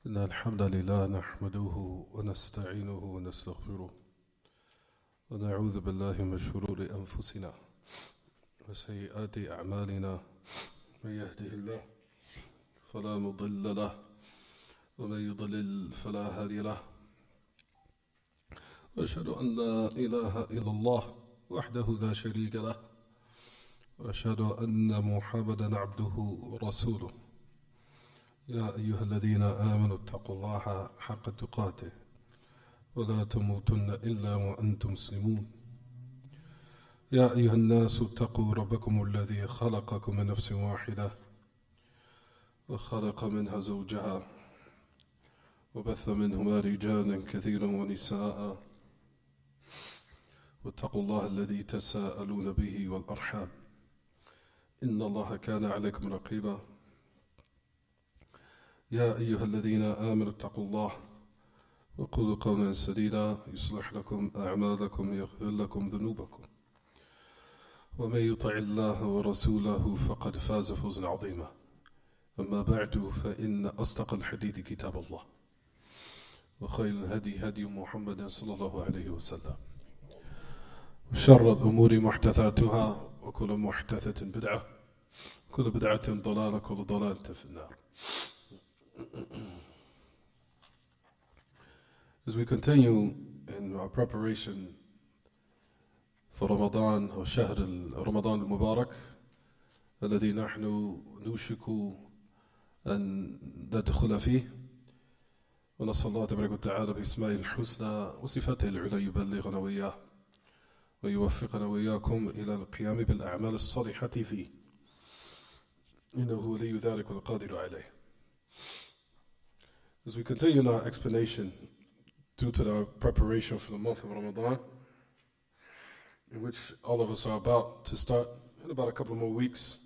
إن الحمد لله نحمده ونستعينه ونستغفره ونعوذ بالله من شرور أنفسنا وسيئات أعمالنا من يهده الله فلا مضل له ومن يضلل فلا هادي له وأشهد أن لا إله إلا الله وحده لا شريك له وأشهد أن محمدا عبده ورسوله يا أيها الذين آمنوا اتقوا الله حق تقاته ولا تموتن إلا وأنتم مسلمون يا أيها الناس اتقوا ربكم الذي خلقكم من نفس واحدة وخلق منها زوجها وبث منهما رجالا كثيرا ونساء واتقوا الله الذي تساءلون به والأرحام إن الله كان عليكم رقيبا يا أيها الذين آمنوا اتقوا الله وقولوا قولا سديدا يصلح لكم أعمالكم يغفر لكم ذنوبكم ومن يطع الله ورسوله فقد فاز فوزا عظيما أما بعد فإن أصدق الحديث كتاب الله وخير الهدي هدي محمد صلى الله عليه وسلم وشر الأمور محدثاتها وكل محدثة بدعة كل بدعة ضلالة كل ضلالة في النار. As we continue in our preparation for Ramadan or Shahr Ramadan al-Mubarak الذي نحن نوشك أن ندخل فيه ونسأل الله تبارك وتعالى بأسمائه الحسنى وصفاته العلى يبلغنا وإياه ويوفقنا وإياكم إلى القيام بالأعمال الصالحة فيه إنه ولي ذلك والقادر عليه. As we continue in our explanation due to our preparation for the month of Ramadan, in which all of us are about to start in about a couple more weeks,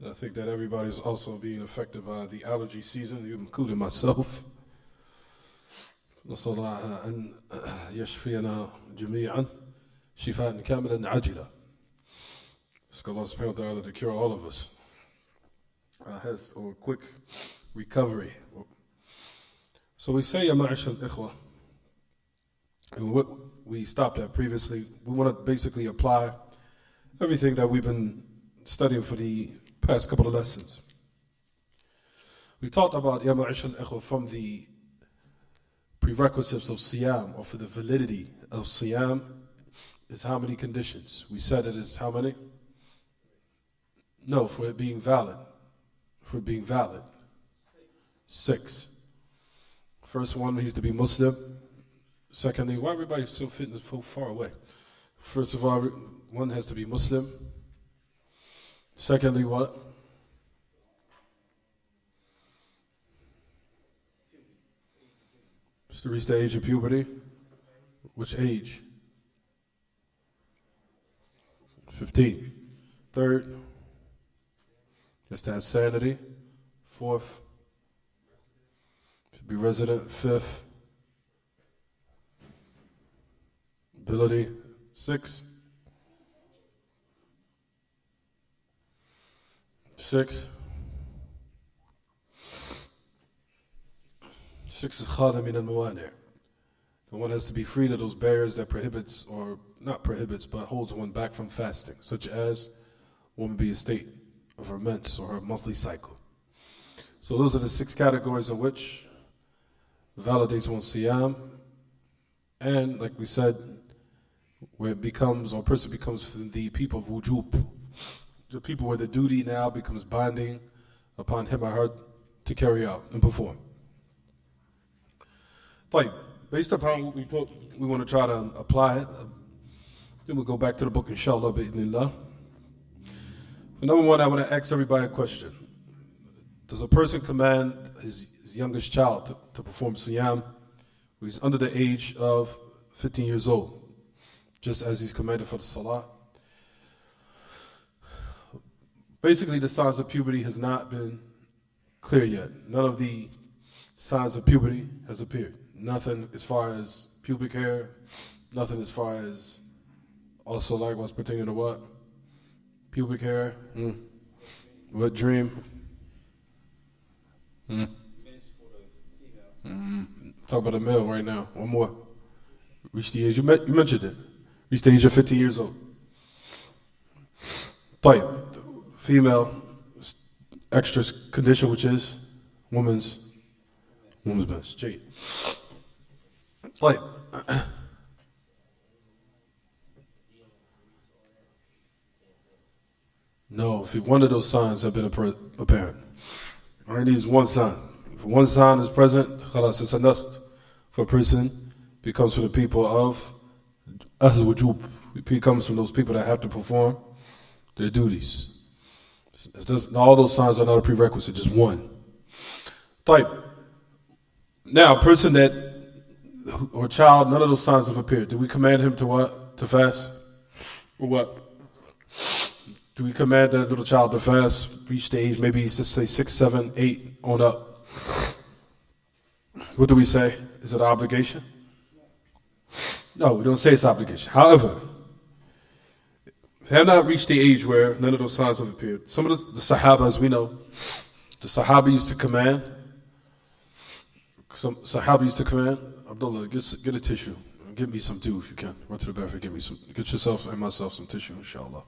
I think that everybody is also being affected by the allergy season, including myself. نسأل الله أن يشفينا جميعا شفاء كاملا عاجلا. Ask Allah subhanahu wa ta'ala to cure all of us. Has a quick recovery. So we say, Ya ma'ashar al-ikhwa, and what we stopped at previously, we want to basically apply everything that we've been studying for the past couple of lessons. We talked about, Ya ma'ashar al-ikhwa, from the prerequisites of siyam, or for the validity of siyam, is how many conditions? We said it is how many? No, for it being valid. For it being valid. 6. First one needs to be Muslim. Secondly, why everybody so fitting so far away? First of all, one has to be Muslim. Secondly, what? Just to reach the age of puberty. Which age? 15. Third, just to have sanity. 4th, to be resident. 5th, ability. 6th, 6 is khada min al-mawani'. The one has to be freed of those barriers that prohibits, or not prohibits, but holds one back from fasting, such as woman be a state of her mens or her monthly cycle. So those are the 6 categories in which validates one's siyam, and like we said, where it becomes, or a person becomes the people of wujub, the people where the duty now becomes binding upon him or her to carry out and perform. Like, based upon what we thought, we want to try to apply it. Then we'll go back to the book, inshallah, bi'idhnillah. For number one, I want to ask everybody a question. Does a person command his youngest child to perform siyam when he's under the age of 15 years old, just as he's commanded for the salah? Basically, the signs of puberty has not been clear yet. None of the signs of puberty has appeared. Nothing as far as pubic hair, nothing as far as also likewise pertaining to what? Pubic hair, What dream? Talk about a male right now. One more. Reach the age, you mentioned it. Reach the age of 15 years old. Type. Female extra condition, which is woman's best. Jade. Type. No, if one of those signs have been apparent. All right, needs one sign. If one sign is present, khalas, it's enough for a person. Becomes from the people of Ahl Wujub. It comes from those people that have to perform their duties. All those signs are not a prerequisite, just one. Type. Now, a person that, or a child, none of those signs have appeared. Do we command him to what? To fast? Or what? Do we command that little child to fast? Reach the age, maybe just say 6, 7, 8 on up. What do we say? Is it an obligation? No, we don't say it's obligation. However, if they have not reached the age where none of those signs have appeared, some of the Sahaba, as we know, the Sahaba used to command. Some Sahaba used to command, Abdullah, get a tissue. Give me some too if you can. Run to the bathroom, give me some. Get yourself and myself some tissue, inshallah.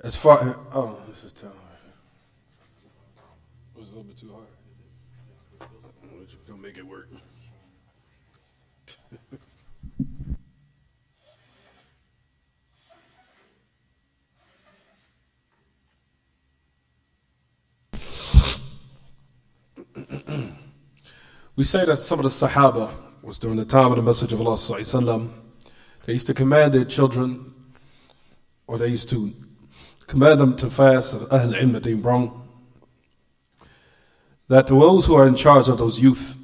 As far as, this is tough. It was a little bit too hard. Don't make it work. We say that some of the Sahaba was during the time of the Message of Allah Sallallahu Alaihi Wasallam. They used to command their children, or they used to command them to fast of Ahl Ilm that they brought, that those who are in charge of those youth,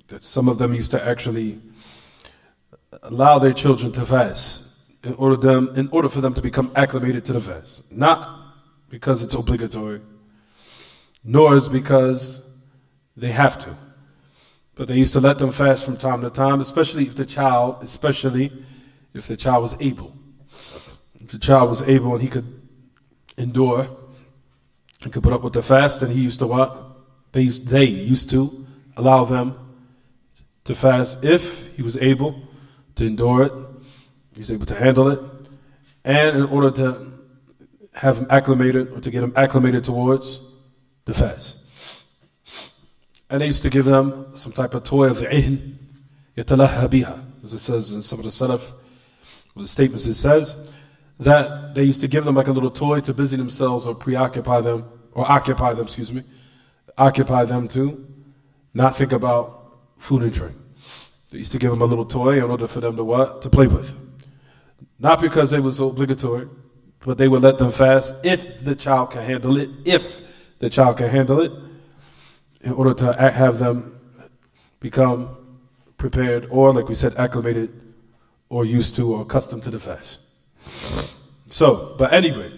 that some of them used to actually allow their children to fast in order for them to become acclimated to the fast. Not because it's obligatory, nor is because they have to. But they used to let them fast from time to time, especially if the child was able. If the child was able and he could endure, he could put up with the fast, then he used to what? They used to allow them to fast if he was able to endure it, he was able to handle it, and in order to have him acclimated, or to get him acclimated towards the fast. And they used to give them some type of toy of the ihn, yatalaha biha. As it says in some of the Salaf, the statements it says, that they used to give them like a little toy to busy themselves or occupy them to not think about food and drink. They used to give them a little toy in order for them to what? To play with. Not because it was obligatory, but they would let them fast if the child can handle it, in order to have them become prepared, or like we said, acclimated, or used to, or accustomed to the fast. So, but anyway,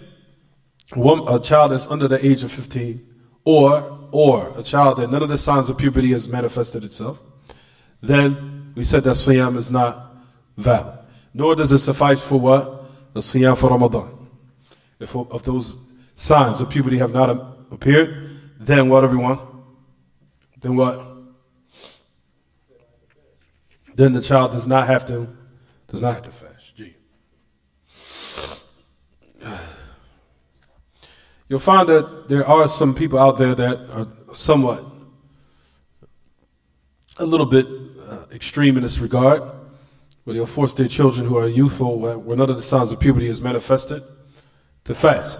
a child that's under the age of 15, or a child that none of the signs of puberty has manifested itself, then we said that siyam is not valid. Nor does it suffice for what? The siyam for Ramadan. If those signs of puberty have not appeared, then what, everyone? Then what? Then the child does not have to fast. Gee. You'll find that there are some people out there that are somewhat a little bit extreme in this regard, where they'll force their children who are youthful, where none of the signs of puberty is manifested, to fast.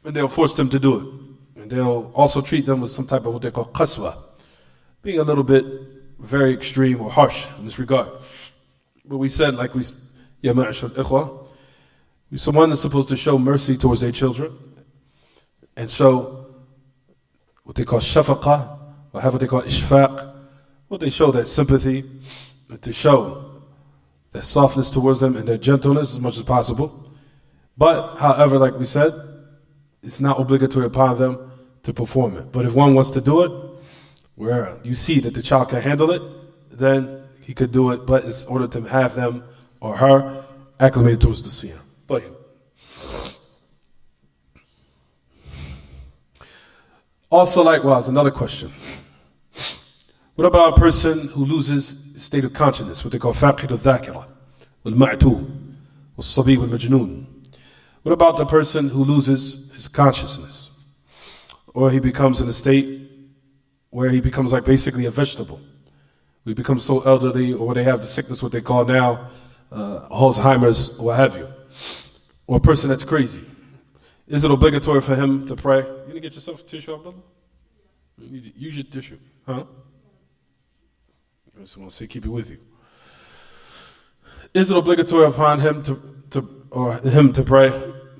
And they'll force them to do it. And they'll also treat them with some type of what they call qaswa, being a little bit very extreme or harsh in this regard. But we said, ya ma'ashar ikhwa, someone is supposed to show mercy towards their children and show what they call shafaqah, or have what they call ishfaq, what they show that sympathy, and to show that softness towards them and their gentleness as much as possible. But, however, like we said, it's not obligatory upon them to perform it. But if one wants to do it, where you see that the child can handle it, then he could do it, but it's in order to have them or her acclimated towards the siyam. Also likewise, another question. What about a person who loses state of consciousness, what they call فاقد الذاكرة والمعتوه والصبي والمجنون? What about the person who loses his consciousness? Or he becomes in a state where he becomes like basically a vegetable. We become so elderly, or they have the sickness, what they call now, Alzheimer's, or what have you. Or a person that's crazy. Is it obligatory for him to pray? You gonna get yourself a tissue, Abdullah? Use your tissue, huh? I just want to say, keep it with you. Is it obligatory upon him to pray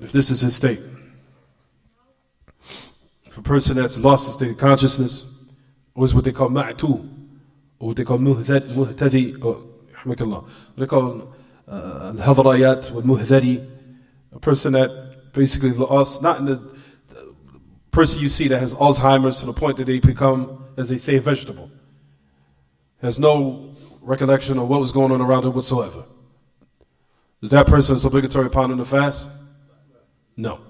if this is his state? If a person that's lost his state of consciousness, or is what they call ma'tu, or what they call muhtadi, or what they call al-hadrayat wal-muhdari, a person that basically lost, not in the person you see that has Alzheimer's to the point that they become, as they say, a vegetable. Has no recollection of what was going on around him whatsoever. Is that person obligatory upon him to fast? No.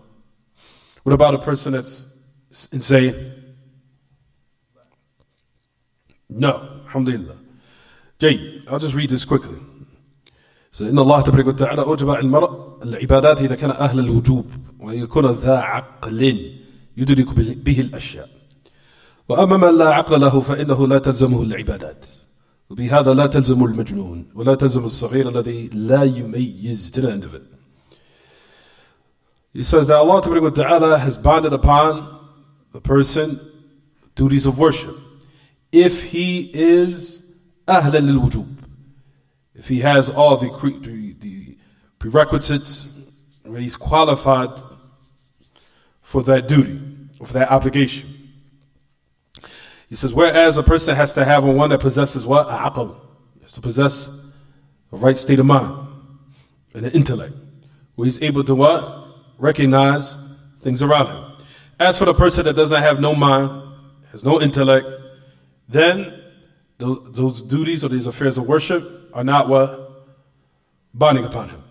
What about a person that's insane? No. Alhamdulillah. Jay, I'll just read this quickly. So, إن الله تبارك وتعالى أوجب على المرء العبادات إذا كان أهل الوجوب ويكون ذا عقل يدرك به الأشياء. وأما من لا عقل له فإنه لا تلزمه العبادات. وبهذا لا تلزم المجنون ولا تلزم الصغير الذي لا يميز, to the end of it. He says that Allah تبارك وتعالى has bonded upon the person duties of worship if he is أهل للوجوب, if he has all the prerequisites, where he's qualified for that duty, or for that obligation. He says, whereas a person has to have one that possesses what? Aql. He has to possess a right state of mind and an intellect, where he's able to what? Recognize things around him. As for the person that doesn't have no mind, has no intellect, then those duties or these affairs of worship are not what? Binding upon him.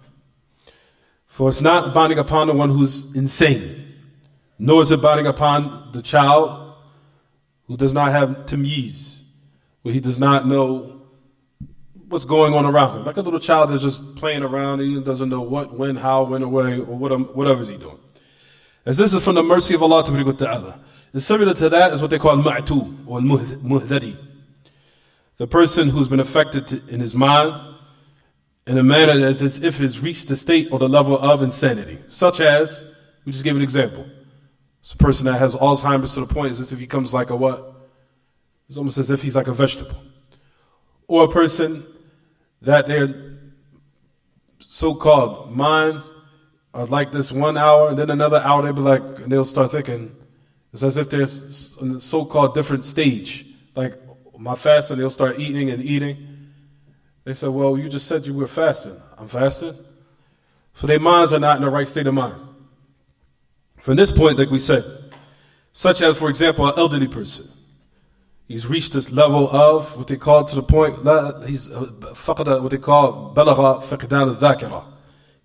For it's not binding upon the one who's insane, nor is it binding upon the child who does not have tamyiz, where he does not know what's going on around him. Like a little child that's just playing around, he doesn't know what, when, how, when, or where, or whatever is he doing. As this is from the mercy of Allah Ta'ala. And similar to that is what they call al-ma'tu, or al-muhdari. The person who's been affected in his mind in a manner as if he's reached the state or the level of insanity. Such as, we just gave an example. It's a person that has Alzheimer's to the point as if he becomes like a what? It's almost as if he's like a vegetable. Or a person that their so-called mind are like this 1 hour, and then another hour they'll be like, and they'll start thinking, it's as if they're in a so-called different stage. Like, my fasting, they'll start eating and eating. They say, well, you just said you were fasting. I'm fasting. So their minds are not in the right state of mind. From this point, like we said, such as, for example, an elderly person. He's reached this level of what they call to the point, he's what they call balagha faqdan al-dhakira.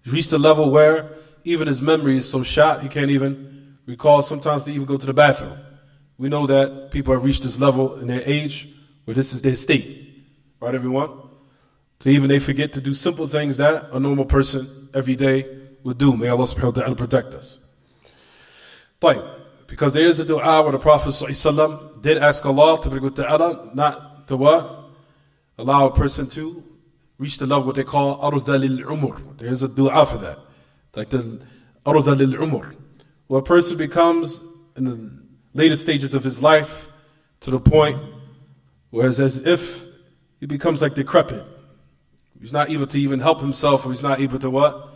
He's reached a level where even his memory is so shot, he can't even recall sometimes to even go to the bathroom. We know that people have reached this level in their age where this is their state. Right, everyone? So even they forget to do simple things that a normal person every day would do. May Allah subhanahu wa ta'ala protect us. Because there is a dua where the Prophet ﷺ did ask Allah ta'ala not to what? Allow a person to reach the level what they call arda lil-umur. There is a dua for that. Like the arda lil-umur. Where a person becomes in the later stages of his life to the point where it's as if he becomes like decrepit. He's not able to even help himself, or he's not able to what?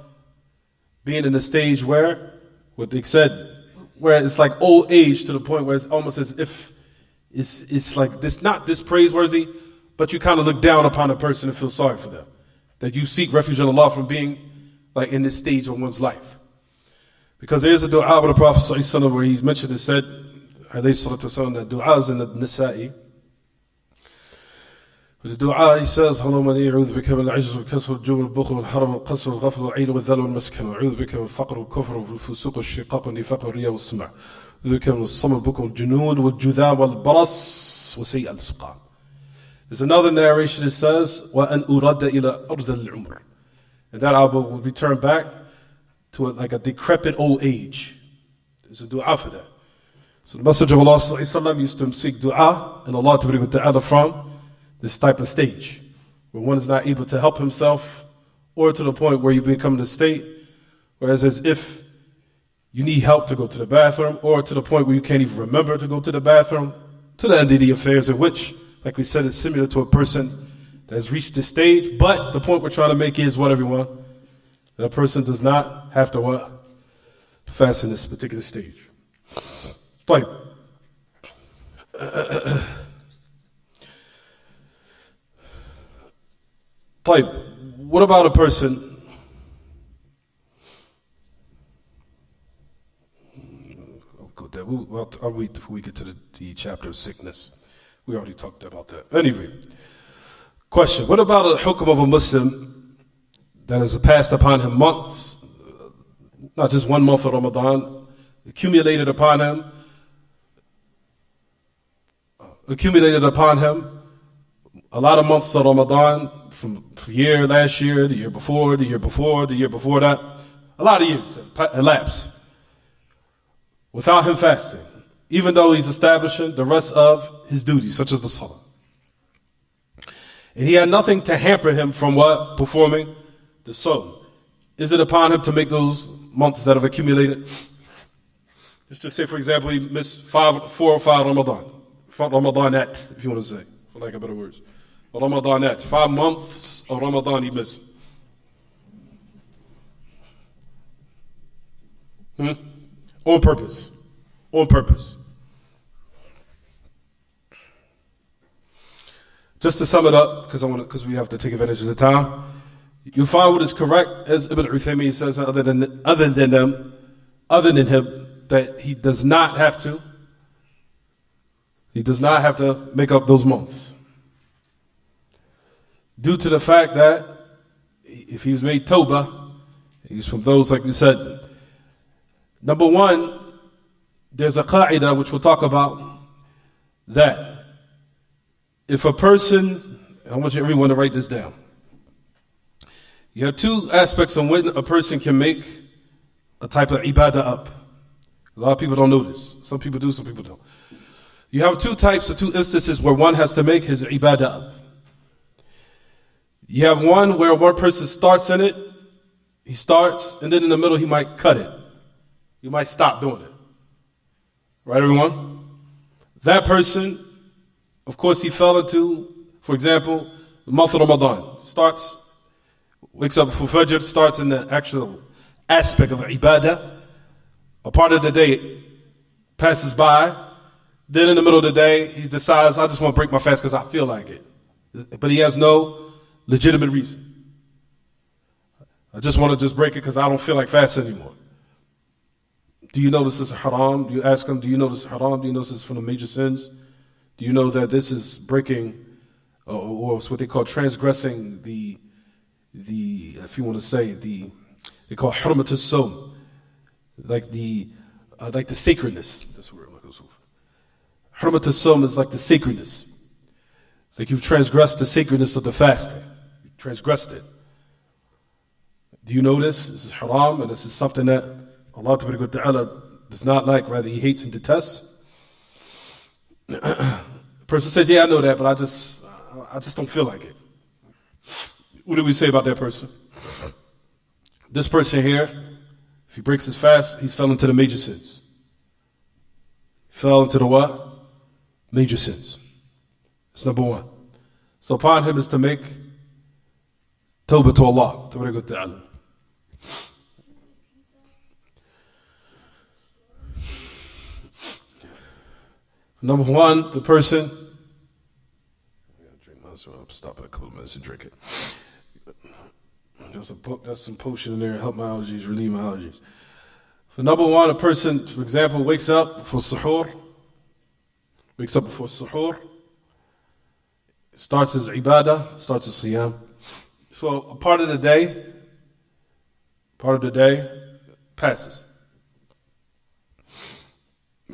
Being in the stage where, what they said, where it's like old age to the point where it's almost as if it's like this, not this praiseworthy, but you kind of look down upon a person and feel sorry for them. That you seek refuge in Allah from being like in this stage of one's life. Because there is a dua of the Prophet ﷺ where he's mentioned and said, that dua is in the Nisa'i. The dua, he says, اللهم إني أعوذ بك من العجز والكسل والجوع والبخل والحرم والقصر والغفل والعيل والذل والمسكن وأعوذ بك من الفقر والكفر والفسوق والشقاق والنفاق والرياء والسمع ذكر من الصمم بكم الجنون والجذام والبرص وسيء الاسقام. There's another narration that says, وَأَنْ أُرَدَّ إِلَىٰ أَرْضِ الْعُمْرِ. And that I will return back to like a decrepit old age. There's a dua for that. So the Messenger of Allah ﷺ used to seek dua and Allah Ta'ala from this type of stage, where one is not able to help himself, or to the point where you become in a state, whereas as if you need help to go to the bathroom, or to the point where you can't even remember to go to the bathroom, to the end of the affairs, in which, like we said, is similar to a person that has reached this stage. But the point we're trying to make is what, everyone? That a person does not have to what? Fast in this particular stage. Like, what about a person I'll wait before we get to the chapter of sickness. We already talked about that. Anyway, question. What about a hukm of a Muslim that has passed upon him months, not just 1 month of Ramadan, accumulated upon him a lot of months of Ramadan from last year, the year before, the year before, the year before that. A lot of years elapsed without him fasting, even though he's establishing the rest of his duties, such as the salah. And he had nothing to hamper him from what? Performing the salah. Is it upon him to make those months that have accumulated? Let's just say, for example, he missed 4 or 5 Ramadanat, if you want to say, for lack of better words. Ramadanat, 5 months of Ramadan he missed. On purpose. Just to sum it up, because we have to take advantage of the time, you find what is correct, as Ibn Uthaymeen says, other than him, that he does not have to make up those months, due to the fact that if he was made tawbah, he's from those, like we said. Number one, there's a qa'idah which we'll talk about, that if a person, I want everyone to write this down. You have 2 aspects on when a person can make a type of ibadah up. A lot of people don't know this. Some people do, some people don't. You have 2 types or 2 instances where one has to make his ibadah up. You have one where one person starts in it, he starts, and then in the middle he might cut it. He might stop doing it. Right, everyone? That person, of course, he fell into, for example, the month of Ramadan. Wakes up before Fajr, starts in the actual aspect of ibadah. A part of the day passes by. Then in the middle of the day, he decides, I just want to break my fast because I feel like it. But he has no legitimate reason. I just want to break it because I don't feel like fasting anymore. Do you know this is haram? You ask him, do you know this is haram? Do you know this is from the major sins? Do you know that this is breaking, or it's what they call transgressing the if you want to say, they call hurmat as-sawm, like the sacredness. That's the word I'm looking for. Hurmat as-sawm is like the sacredness. Like you've transgressed the sacredness of the fasting. You transgressed it. Do you know this? This is haram, and this is something that Allah Ta'ala does not like, rather He hates and detests. The person says, yeah, I know that, but I just don't feel like it. What do we say about that person? This person here, if he breaks his fast, he's fell into the major sins. Fell into the what? Major sins. That's number one. So upon him is to make tawbah to Allah Ta'ala. Number one, the person. I'll stop in a couple of minutes and drink it. There's some potion in there to help my allergies, relieve my allergies. For number one, a person, for example, wakes up before suhoor, starts his ibadah, starts his siyam. So a part of the day passes.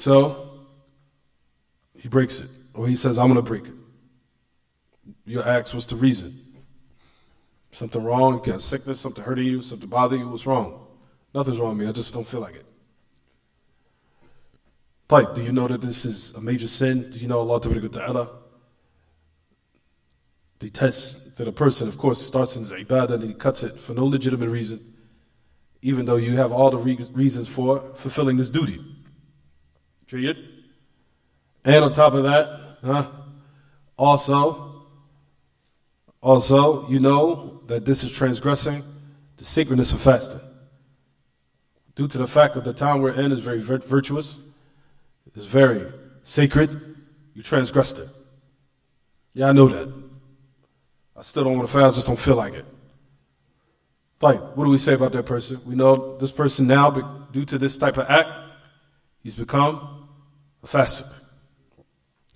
So he breaks it, or he says, I'm going to break it. You ask, what's the reason? Something wrong? You got sickness, something hurting you, something bothering you? What's wrong? Nothing's wrong with me, I just don't feel like it. Like, do you know that this is a major sin? Do you know Allah Ta'ala detests that a person, of course, starts in his ibadah and he cuts it for no legitimate reason, even though you have all the reasons for fulfilling this duty. Jayyid? And on top of that, also, you know that this is transgressing the sacredness of fasting. Due to the fact that the time we're in is very virtuous, it's very sacred, you transgressed it. Yeah, I know that. I still don't want to fast, I just don't feel like it. Like, what do we say about that person? We know this person now, due to this type of act, he's become a fasiq.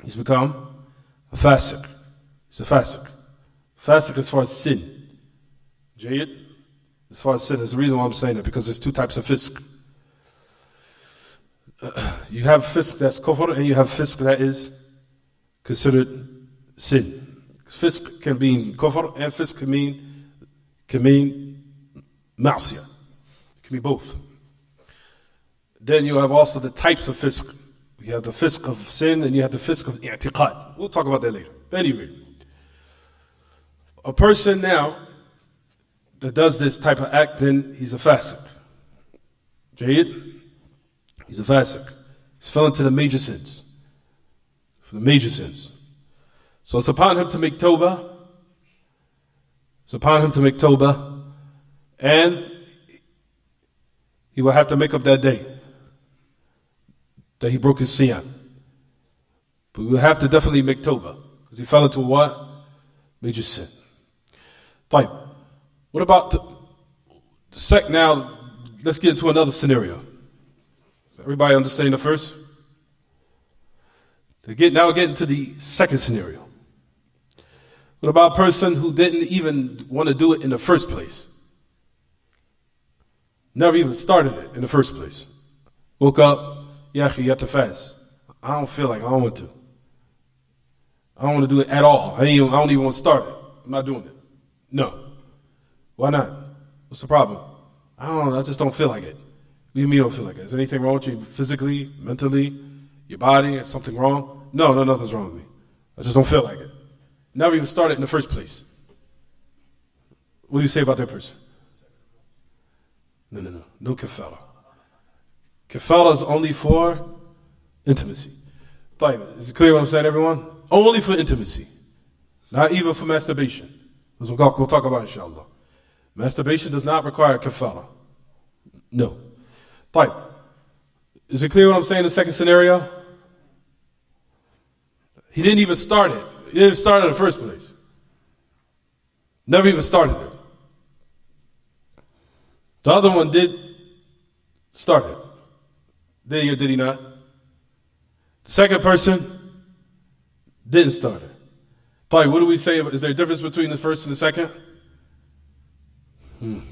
He's become a fasiq. He's a fasiq. Fasiq as far as sin. Jayyid? As far as sin, there's a reason why I'm saying that, because there's two types of fisq. You have fisq that's kufr, and you have fisq that is considered sin. Fisq can mean kufr, and fisq can mean ma'siyah. It can be both. Then you have also the types of fisq. You have the fisq of sin, and you have the fisq of i'tiqad. We'll talk about that later. Anyway, a person now that does this type of act, then he's a fasiq. Jayyid? He's a fasiq. He's fell into the major sins. For the major sins. So it's upon him to make tawbah. It's upon him to make tawbah. And he will have to make up that day that he broke his siyam. But we will have to definitely make tawbah, because he fell into what? Major sin. Fine. What about the now, let's get into another scenario. Everybody understand the first? Now we're getting to the second scenario. What about a person who didn't even want to do it in the first place? Never even started it in the first place. Woke up, you have to fast. I don't feel like I don't want to. I don't want to do it at all. I don't even want to start it. I'm not doing it. No. Why not? What's the problem? I don't know, I just don't feel like it. What do you mean you don't feel like it? Is anything wrong with you physically, mentally, your body? Is something wrong? No, nothing's wrong with me. I just don't feel like it. Never even started in the first place. What do you say about that person? No kafara. Kafara is only for intimacy. Is it clear what I'm saying, everyone? Only for intimacy. Not even for masturbation. As we'll talk about, inshallah. Masturbation does not require kafara. No. Is it clear what I'm saying in the second scenario? He didn't even start it. He didn't start it in the first place. Never even started it. The other one did start it. Did he or did he not? The second person didn't start it. What do we say? Is there a difference between the first and the second? Let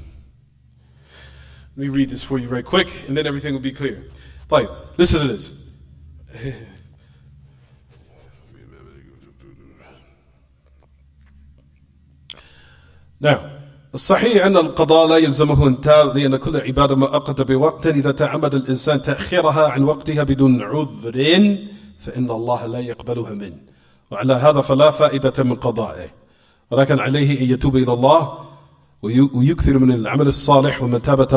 me read this for you right quick, and then everything will be clear. Listen to this. Now, الصحيح أن القضاء لا يلزمه انتهاء لأن كل عبادة مؤقتة بوقت إذا تعمد الإنسان تأخيرها عن وقتها بدون عذر فإن الله لا يقبلها منه وعلى هذا فلا فائدة من قضائه ولكن عليه أن يتوب إلى الله ويكثر من العمل الصالح ومن تاب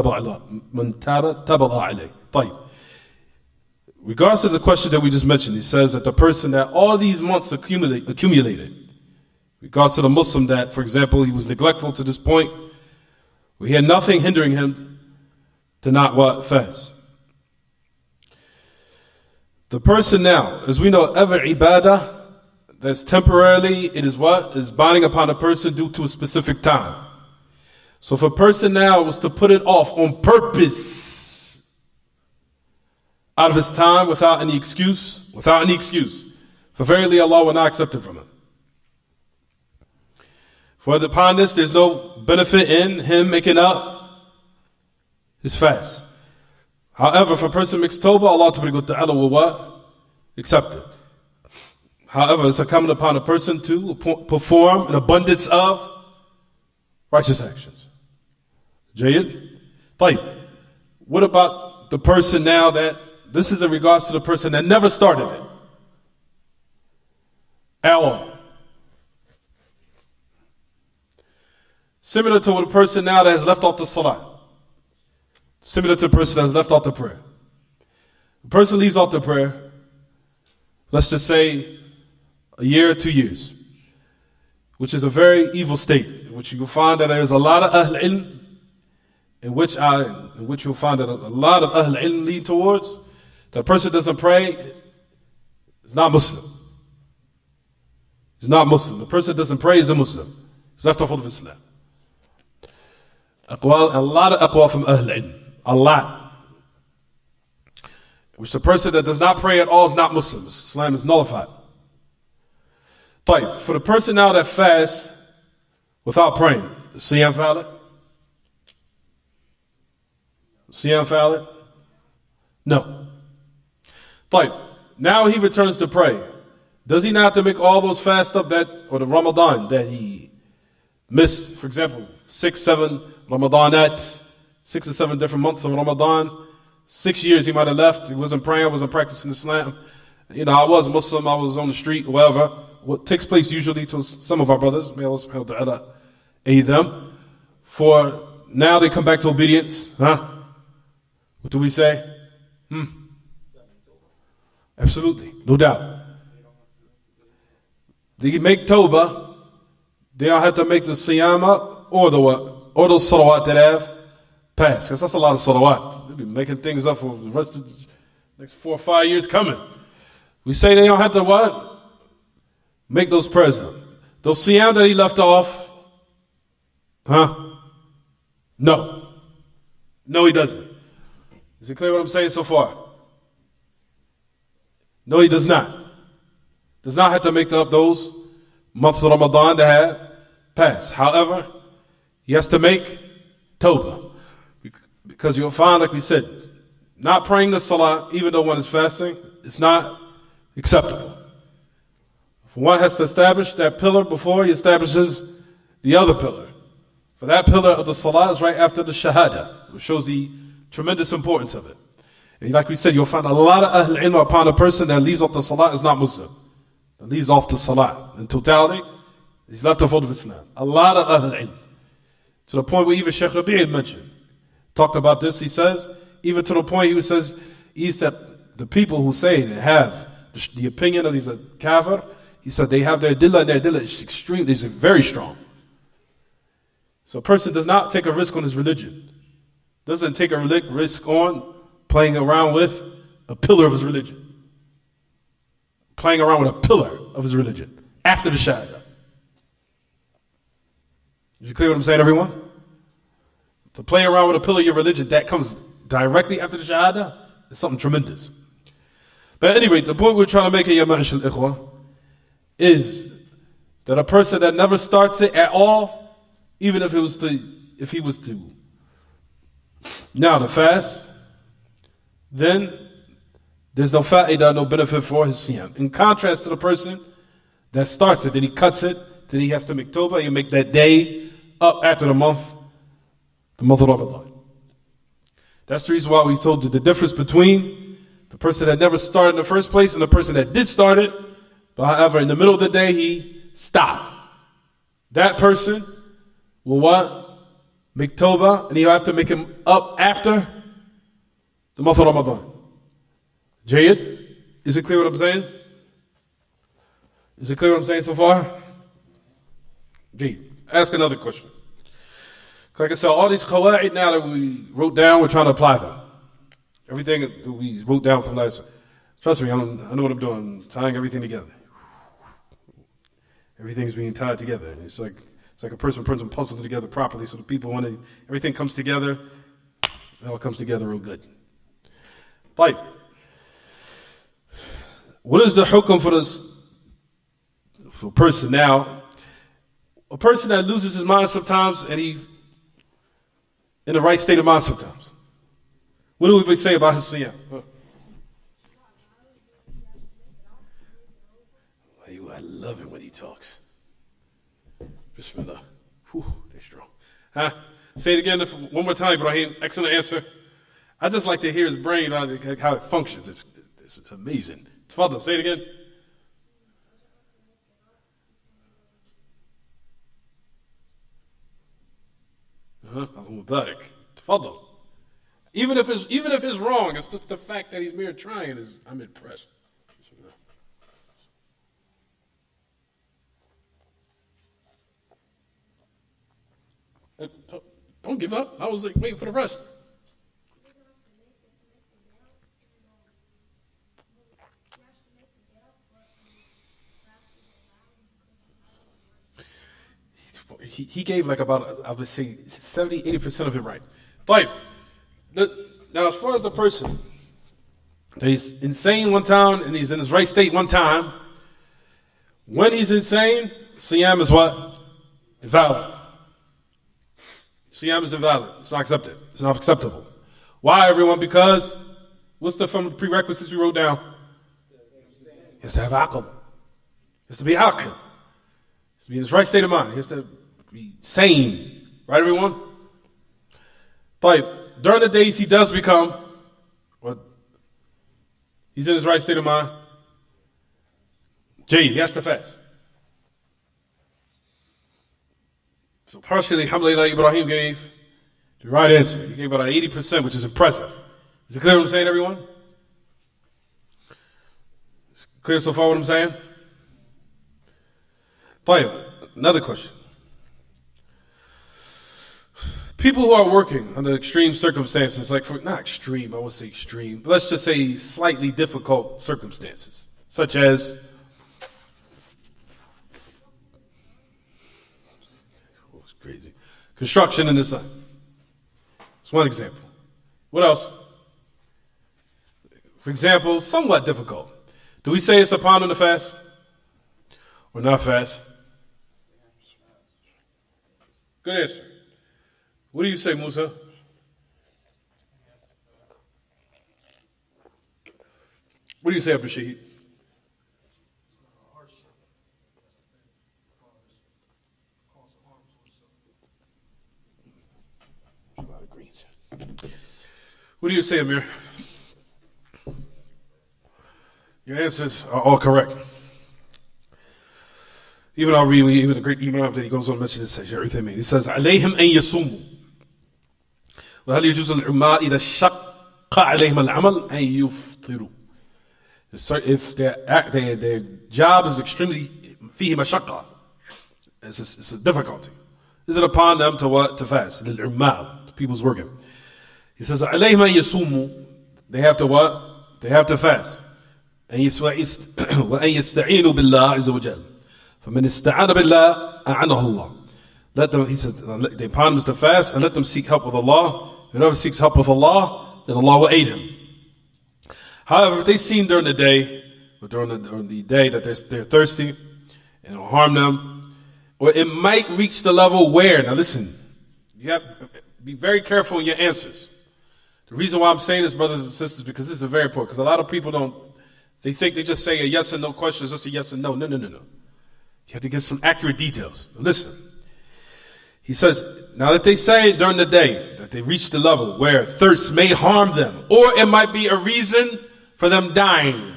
تاب عليه. Regards to the question that we just mentioned, he says that the person that all these months accumulated, regards to the Muslim that, for example, he was neglectful to this point, where he had nothing hindering him to not fast. The person now, as we know, every ibadah that's temporarily, it is is binding upon a person due to a specific time. So if a person now was to put it off on purpose, out of his time, without any excuse, for verily Allah will not accept it from him. For upon this, there's no benefit in him making up his fast. However, if a person makes tawbah, Allah Ta'ala will what? Accept it. However, it's incumbent upon a person to perform an abundance of righteous actions. Jayyid? Tayyib. What about the person now that, this is in regards to the person that never started it at all. Similar to the person now that has left off the salah. Similar to the person that has left off the prayer. The person leaves off the prayer, let's just say a year or 2 years, which is a very evil state, in which you will find that there's a lot of Ahl Ilm, in which you'll find that a lot of Ahl Ilm lead towards. The person doesn't pray, is not Muslim. He's not Muslim. The person doesn't pray is a Muslim. He's left off of Islam. A lot of aqwal from Ahl Ilm. A lot. Which the person that does not pray at all is not Muslim. Islam is nullified. But for the person now that fasts without praying, is Siyam valid? Siyam valid? No. But now he returns to pray. Does he not have to make all those fasts up that, or the Ramadan that he missed? For example, 6, 7 Ramadanat, 6 or 7 different months of Ramadan. 6 years he might have left. He wasn't praying, wasn't practicing Islam. I was Muslim, I was on the street, whatever. What takes place usually to some of our brothers, may Allah subhanahu wa ta'ala aid them. For now they come back to obedience. Huh? What do we say? Absolutely, no doubt. They make tawbah, they don't have to make the siyama or the what? Or those salawat that have passed. Because that's a lot of salawat. They'll be making things up for the rest of the next 4 or 5 years coming. We say they don't have to what? Make those prayers up. Those siyam that he left off, No. No, he doesn't. Is it clear what I'm saying so far? No, he does not. Does not have to make up those months of Ramadan that have passed. However, he has to make tawbah. Because you'll find, like we said, not praying the salah, even though one is fasting, it's not acceptable. If one has to establish that pillar before he establishes the other pillar. For that pillar of the salah is right after the shahada, which shows the tremendous importance of it. And like we said, you'll find a lot of Ahl Ilm upon a person that leaves off the salah is not Muslim. That leaves off the salah. In totality, he's left off of Islam. A lot of Ahl Ilm. To the point where even Shaykh Rabi' mentioned, talked about this, he says, even to the point he said, the people who say they have the opinion that he's a kafir, he said they have their adillah, and their adillah is extreme, is very strong. So a person does not take a risk on his religion. Doesn't take a risk on playing around with a pillar of his religion. Playing around with a pillar of his religion after the shahada. Is it clear what I'm saying, everyone? To play around with a pillar of your religion that comes directly after the shahada is something tremendous. But at any rate, the point we're trying to make here, ya ma'ashal ikhwah, is that a person that never starts it at all, even if he was to now to fast, then there's no fa'idah, no benefit for his siyam. In contrast to the person that starts it, then he cuts it, then he has to make tawbah, you make that day up after the month of Ramadan. That's the reason why we told you the difference between the person that never started in the first place and the person that did start it, but however, in the middle of the day, he stopped. That person will what? Make tawbah, and he'll have to make him up after the month of Ramadan. Jayyid? Is it clear what I'm saying? Is it clear what I'm saying so far? Jayyid. Ask another question. Like I said, all these qawa'id now that we wrote down, we're trying to apply them. Everything that we wrote down from last week. Trust me, I know what I'm doing. I'm tying everything together. Everything's being tied together. It's like a person puts a puzzle together properly, so the people, when everything comes together, it all comes together real good. Right. What is the hukum for this? For a person now, a person that loses his mind sometimes, and he's in the right state of mind sometimes. What do we say about his siyam? I love it when he talks. Bismillah. Whew, they're strong. Huh? Say it again one more time, Ibrahim. Excellent answer. I just like to hear his brain, how it functions. It's amazing. Tafadhal, say it again. Mubarak. Tafadhal. Even if it's wrong, it's just the fact that he's mere trying I'm impressed. Don't give up. I was like waiting for the rest. He gave like about, I would say, 70, 80% of it right. Fine. Now, as far as the person, he's insane one time and he's in his right state one time. When he's insane, Siyam is what? Invalid. Siyam is invalid. It's not accepted. It's not acceptable. Why, everyone? Because what's the prerequisites we wrote down? He has to have aql. He has to be aql. He has to be in his right state of mind. He has to be sane. Right, everyone? But during the days he does become, he's in his right state of mind. He has to fast. So partially, alhamdulillah, Ibrahim gave the right answer. He gave about 80%, which is impressive. Is it clear what I'm saying, everyone? Is it clear so far what I'm saying? Another question. People who are working under extreme circumstances, not extreme, I would say extreme, but let's just say slightly difficult circumstances, such as crazy construction in the sun. That's one example. What else? For example, somewhat difficult. Do we say it's upon them to fast? Or not fast? Good answer. What do you say, Musa? What do you say, Abdul Shahid? What do you say, Amir? Your answers are all correct. Even I'll read even the great Imam that he goes on to mention this. He says, عليهم أن يصوموا وهل يجوز العمال إذا شق عليهم العمل أن يفطروا. If their job is extremely فيه مشقة, it's a difficulty. Is it upon them to what? To fast. للعمال, people's working. He says, عليهم أن يصوموا. They have to what? They have to fast. وأن يستعينوا بالله عز وجل. فمن استعان بالله أعنه الله. Let them, he says, they upon them is to fast and let them seek help with Allah. Whoever seeks help with Allah, then Allah will aid him. However, if they seen during the day, or during the day that they're thirsty, and it'll harm them, or it might reach the level where, now listen, you have to be very careful in your answers. The reason why I'm saying this, brothers and sisters, because this is very important, because a lot of people they think they just say a yes and no question, it's just a yes and no. No. You have to get some accurate details. Listen. He says, now if they say during the day that they reach the level where thirst may harm them, or it might be a reason for them dying,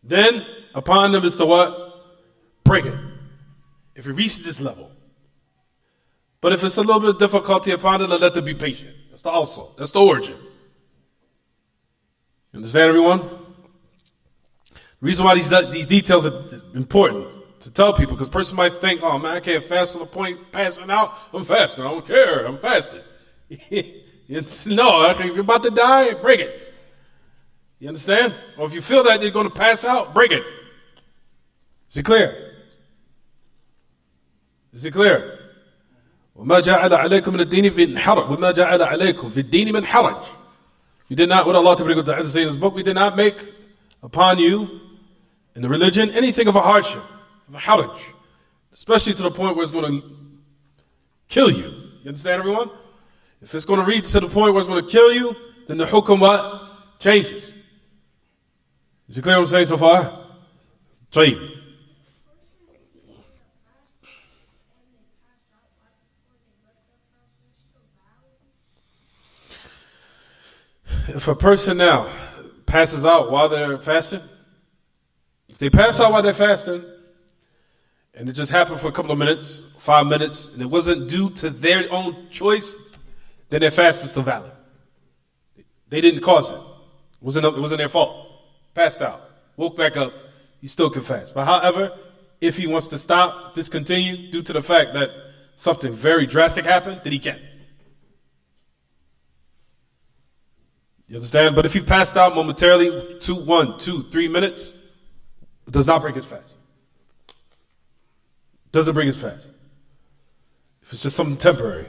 then upon them is to what? Break it. If it reaches this level. But if it's a little bit of difficulty upon them, let them be patient. That's the origin. You understand, everyone? The reason why these details are important to tell people, because a person might think, oh man, I can't fast to the point passing out. I'm fasting. I don't care. I'm fasting. No, if you're about to die, break it. You understand? Or if you feel that you're going to pass out, break it. Is it clear? Is it clear? وَمَا جَعَلَ عَلَيْكُمْ مِنَ الدِّينِ مِنْ حَرَجٍ وَمَا جَعَلَ عَلَيْكُمْ فِي الدِّينِ مِنْ حَرَجٍ. We did not, what Allah Ta'ala say in His book, we did not make upon you in the religion anything of a hardship, of a haraj, especially to the point where it's going to kill you. You understand, everyone? If it's going to reach to the point where it's going to kill you, then the hukum what? Changes. Is it clear what I'm saying so far? Tayyib. If a person now passes out while they're fasting, if they pass out while they're fasting, and it just happened for a couple of minutes, 5 minutes, and it wasn't due to their own choice, then their fast is still valid. They didn't cause it. It wasn't their fault. Passed out, woke back up, he still can fast. But however, if he wants to stop, discontinue, due to the fact that something very drastic happened, then he can. You understand? But if he passed out momentarily, 1, 2, 3 minutes, it does not break his fast. Doesn't break his fast. If it's just something temporary.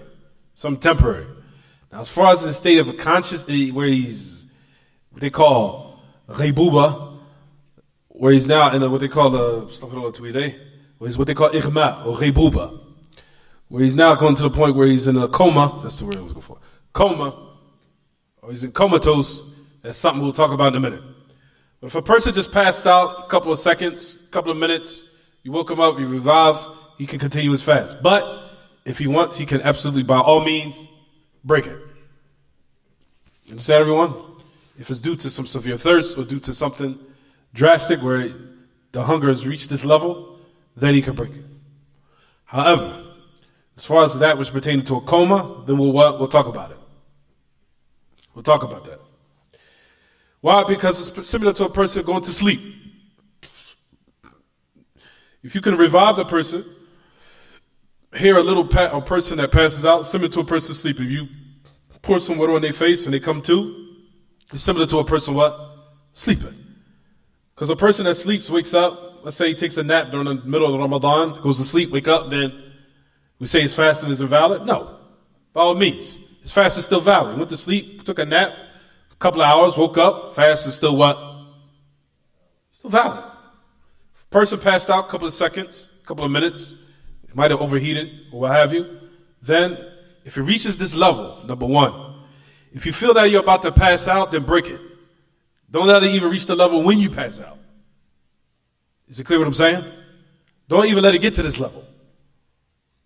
Now, as far as the state of consciousness, where he's, what they call ghaybuba, where he's now in what they call where he's what they call ighma or ghaybuba, where he's now going to the point where he's in a coma. That's the word I was looking for. Coma, or he's in comatose. That's something we'll talk about in a minute. But if a person just passed out a couple of seconds, a couple of minutes, you woke him up, you revive, he can continue his fast. But if he wants, he can absolutely, by all means, break it. You understand, everyone? If it's due to some severe thirst or due to something drastic where the hunger has reached this level, then he can break it. However, as far as that which pertains to a coma, then we'll talk about it. We'll talk about that. Why? Because it's similar to a person going to sleep. If you can revive the person, hear a person that passes out, similar to a person sleeping. If you pour some water on their face and they come to, it's similar to a person what? Sleeping. Because a person that sleeps, wakes up, let's say he takes a nap during the middle of Ramadan, goes to sleep, wake up, then we say his fasting is invalid? No. By all means. His fast is still valid. He went to sleep, took a nap, a couple of hours, woke up, fast is still what? Still valid. Person passed out a couple of seconds, a couple of minutes, he might have overheated or what have you. Then, if it reaches this level, number one, if you feel that you're about to pass out, then break it. Don't let it even reach the level when you pass out. Is it clear what I'm saying? Don't even let it get to this level.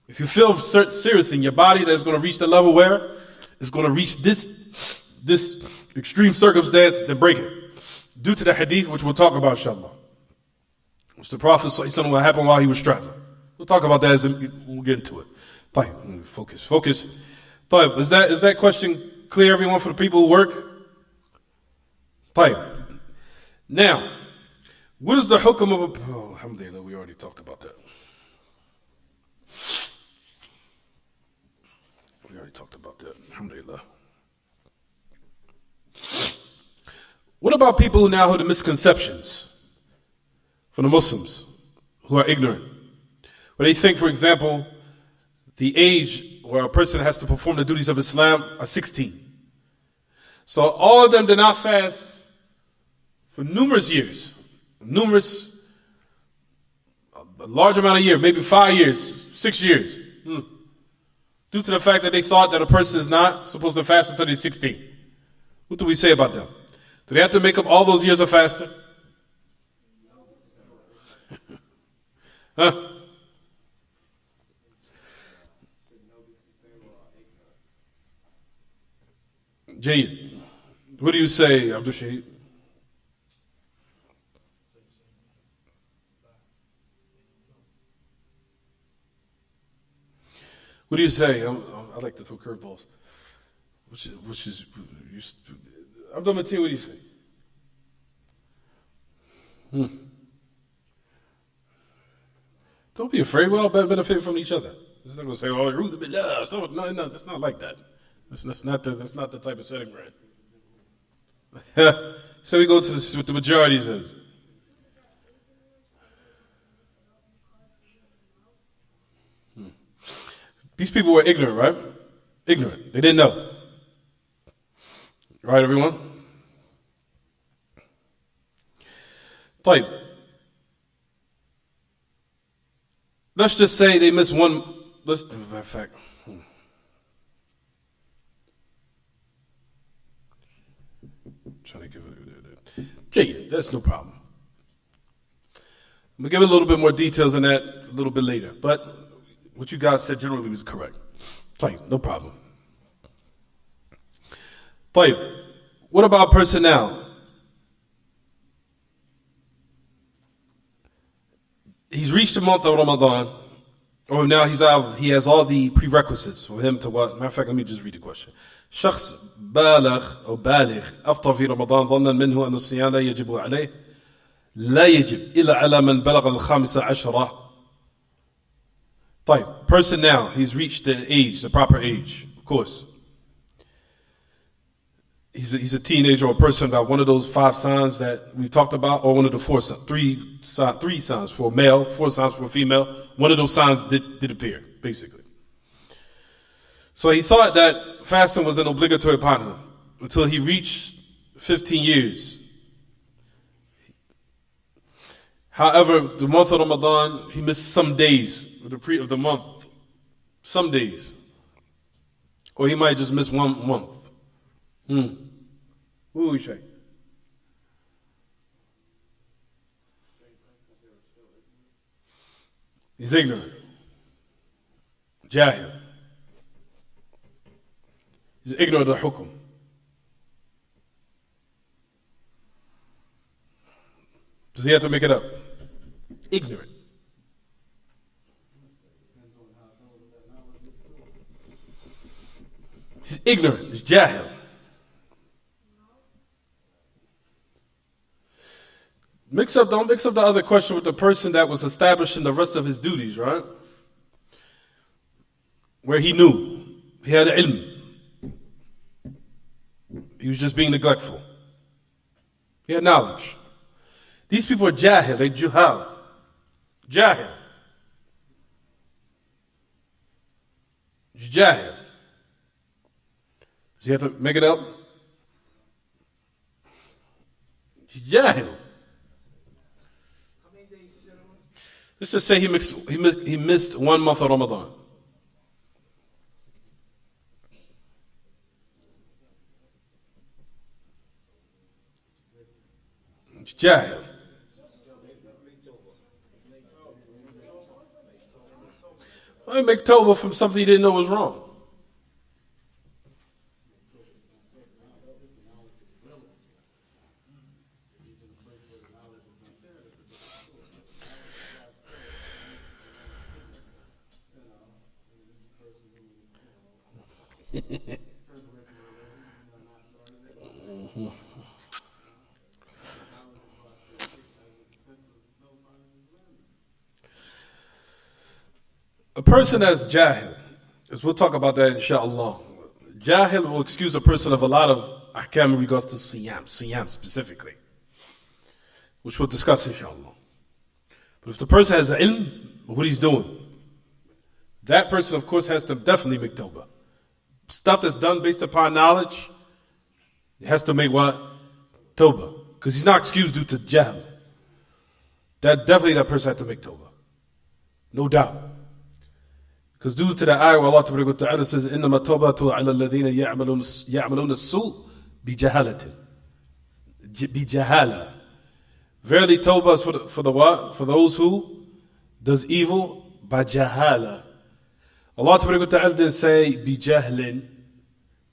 If you feel seriously in your body that it's going to reach the level where it's going to reach this extreme circumstance, then break it. Due to the hadith, which we'll talk about, inshallah. Which the Prophet said what happened while he was traveling. We'll talk about that as we'll get into it. Focus. Is that question clear, everyone, for the people who work? Now, what is the hukum of a... Oh, alhamdulillah, we already talked about that. Alhamdulillah. What about people who now have the misconceptions from the Muslims who are ignorant? Where they think, for example, the age where a person has to perform the duties of Islam are 16. So all of them did not fast for numerous years. A large amount of years, maybe 5 years, 6 years. Due to the fact that they thought that a person is not supposed to fast until they're 16. What do we say about them? Do they have to make up all those years of fasting? Huh? Jayid, what do you say, Abdul-Shahid? What do you say? I like to throw curveballs. Which is Abdul Mateen, what do you say? Don't be afraid. We all benefit from each other. It's not going to say, "Oh, Ruth billah." No, it's not like that. That's not the type of setting we're in. So we go to what the majority says. These people were ignorant, right? Ignorant. They didn't know. Right, everyone? Type. Let's just say they missed one. In fact, trying to give it. Jay, that's no problem. I'm going to give a little bit more details on that a little bit later. But what you guys said generally was correct. Fine, no problem. Fine. What about personnel? He's reached the month of Ramadan. Or now he has all the prerequisites for him to what? Matter of fact, let me just read the question. شخص بالغ أو بالغ أفطر في رمضان ظنا منه أن الصيام لا يجب عليه لا يجب إلا على من بلغ الخامسة عشرة. طيب, person now, he's reached the age, the proper age, of course. He's a teenager or a person about one of those 5 signs that we talked about, or one of the 4 signs, 3 signs for a male, 4 signs for a female. One of those signs did appear, basically. So he thought that fasting was an obligatory upon him until he reached 15 years. However, the month of Ramadan, he missed some days of the month, some days. Or he might just miss 1 month. What would we say? He's ignorant. Jahil. He's ignorant of the hukum. Does he have to make it up? Ignorant. He's ignorant. He's jahil. Don't mix up the other question with the person that was establishing the rest of his duties, right? Where he knew. He had ilm. He was just being neglectful. He had knowledge. These people are jahil, they juhal. Jahil. He's jahil. Does he have to make it up? He's jahil. Let's just say he missed 1 month of Ramadan. It's jahil. Why make tawbah from something he didn't know was wrong? A person that's jahil, as we'll talk about that inshallah. Jahil will excuse a person of a lot of ahkam in regards to siyam specifically, which we'll discuss inshallah. But if the person has ilm of what he's doing, that person of course has to definitely make tawbah. Stuff that's done based upon knowledge, he has to make what? Tawbah. Because he's not excused due to jahl. That person has to make tawbah. No doubt. Because due to the ayah where Allah Ta'ala says, إِنَّمَا تَوْبَةُ عَلَى الَّذِينَ يَعْمَلُونَ السُّوءَ بِجَهَالَةٍ. بِجَهَالَةٍ. Verily tawbah is for the what? For those who does evil by jahala. Allah Ta'ala didn't say bijahlin.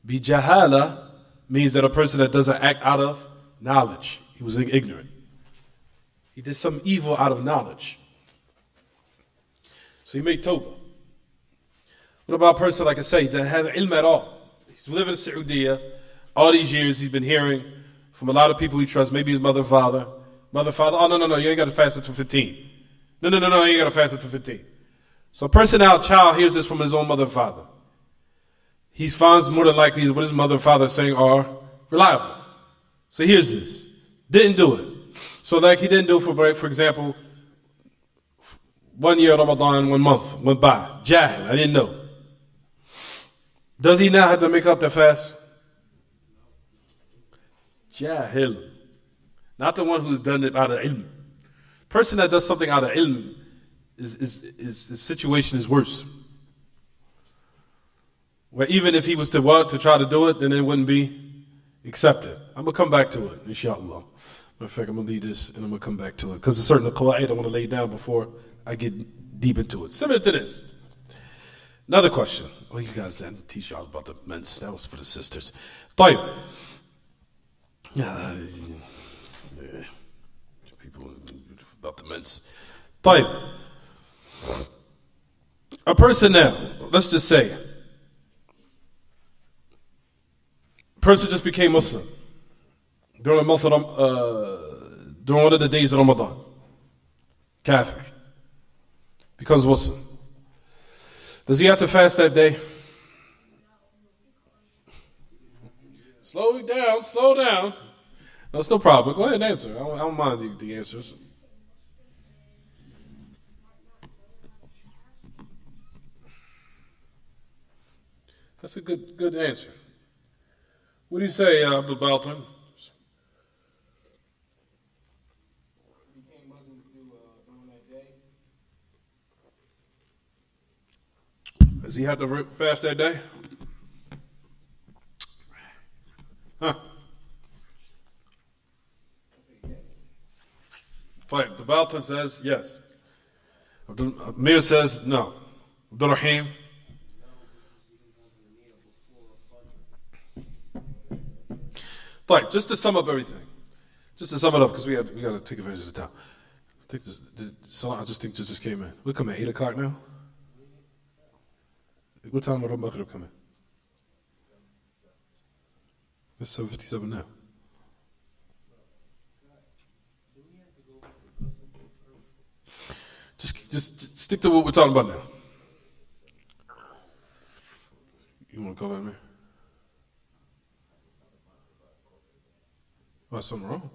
Bijahala means that a person that doesn't act out of knowledge. He was ignorant. He did some evil out of knowledge. So he made tawbah. What about a person, like I say, that have ilm at all? He's living in Saudiya. All these years he's been hearing from a lot of people he trusts, maybe his mother, father. Mother, father, oh, no, you ain't got to fast until 15. No, you ain't got to fast until 15. So a person now, a child, hears this from his own mother and father. He finds more than likely what his mother and father are saying are reliable. So here's this. Didn't do it. So like he didn't do it for example, 1 year Ramadan, 1 month went by. Jahil, I didn't know. Does he now have to make up the fast? Jahil. Not the one who's done it out of ilm. Person that does something out of ilm, his situation is worse. Where even if he was to try to do it, then it wouldn't be accept it. I'm going to come back to it, inshallah. Matter of fact, I'm going to leave this and I'm going to come back to it. Because there's certain qawa'id I want to lay down before I get deep into it. Similar to this. Another question. Oh, you guys didn't teach y'all about the men's. That was for the sisters. طيب. People about the men's. طيب. A person now, let's just say, a person just became Muslim during the month of during one of the days of Ramadan. Kafir. Becomes Muslim. Does he have to fast that day? Slow down, slow down. No, it's no problem. Go ahead and answer. I don't mind the answers. That's a good answer. What do you say, Abdul Baltan? Does he have to fast that day? Huh? Fine. The Baltan says yes. Amir says no. Abdurrahim? Fine. Just to sum up everything. Just to sum it up, because we got to take advantage of the time. I think I just think just came in. We come at 8 o'clock now? What time will Maghrib come in? It's 7:57 now. Just stick to what we're talking about now. You want to call at me? Why, something wrong?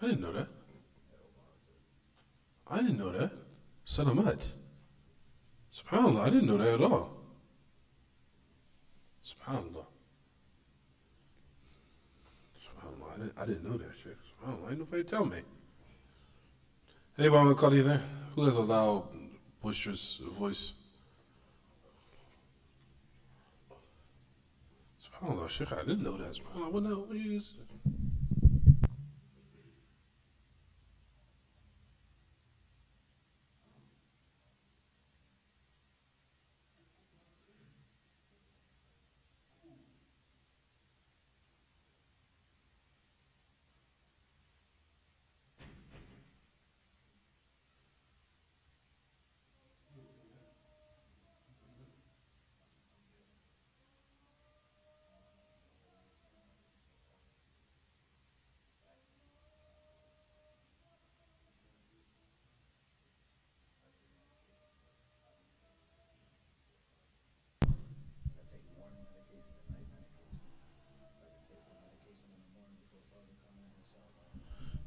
I didn't know that. I didn't know that. Salamat. SubhanAllah, I didn't know that at all. SubhanAllah. SubhanAllah, I didn't know that shit. SubhanAllah, ain't nobody tell me. Anybody want to call you there? Who has a loud, boisterous voice? SubhanAllah, Sheikh, I didn't know that. SubhanAllah, what are you...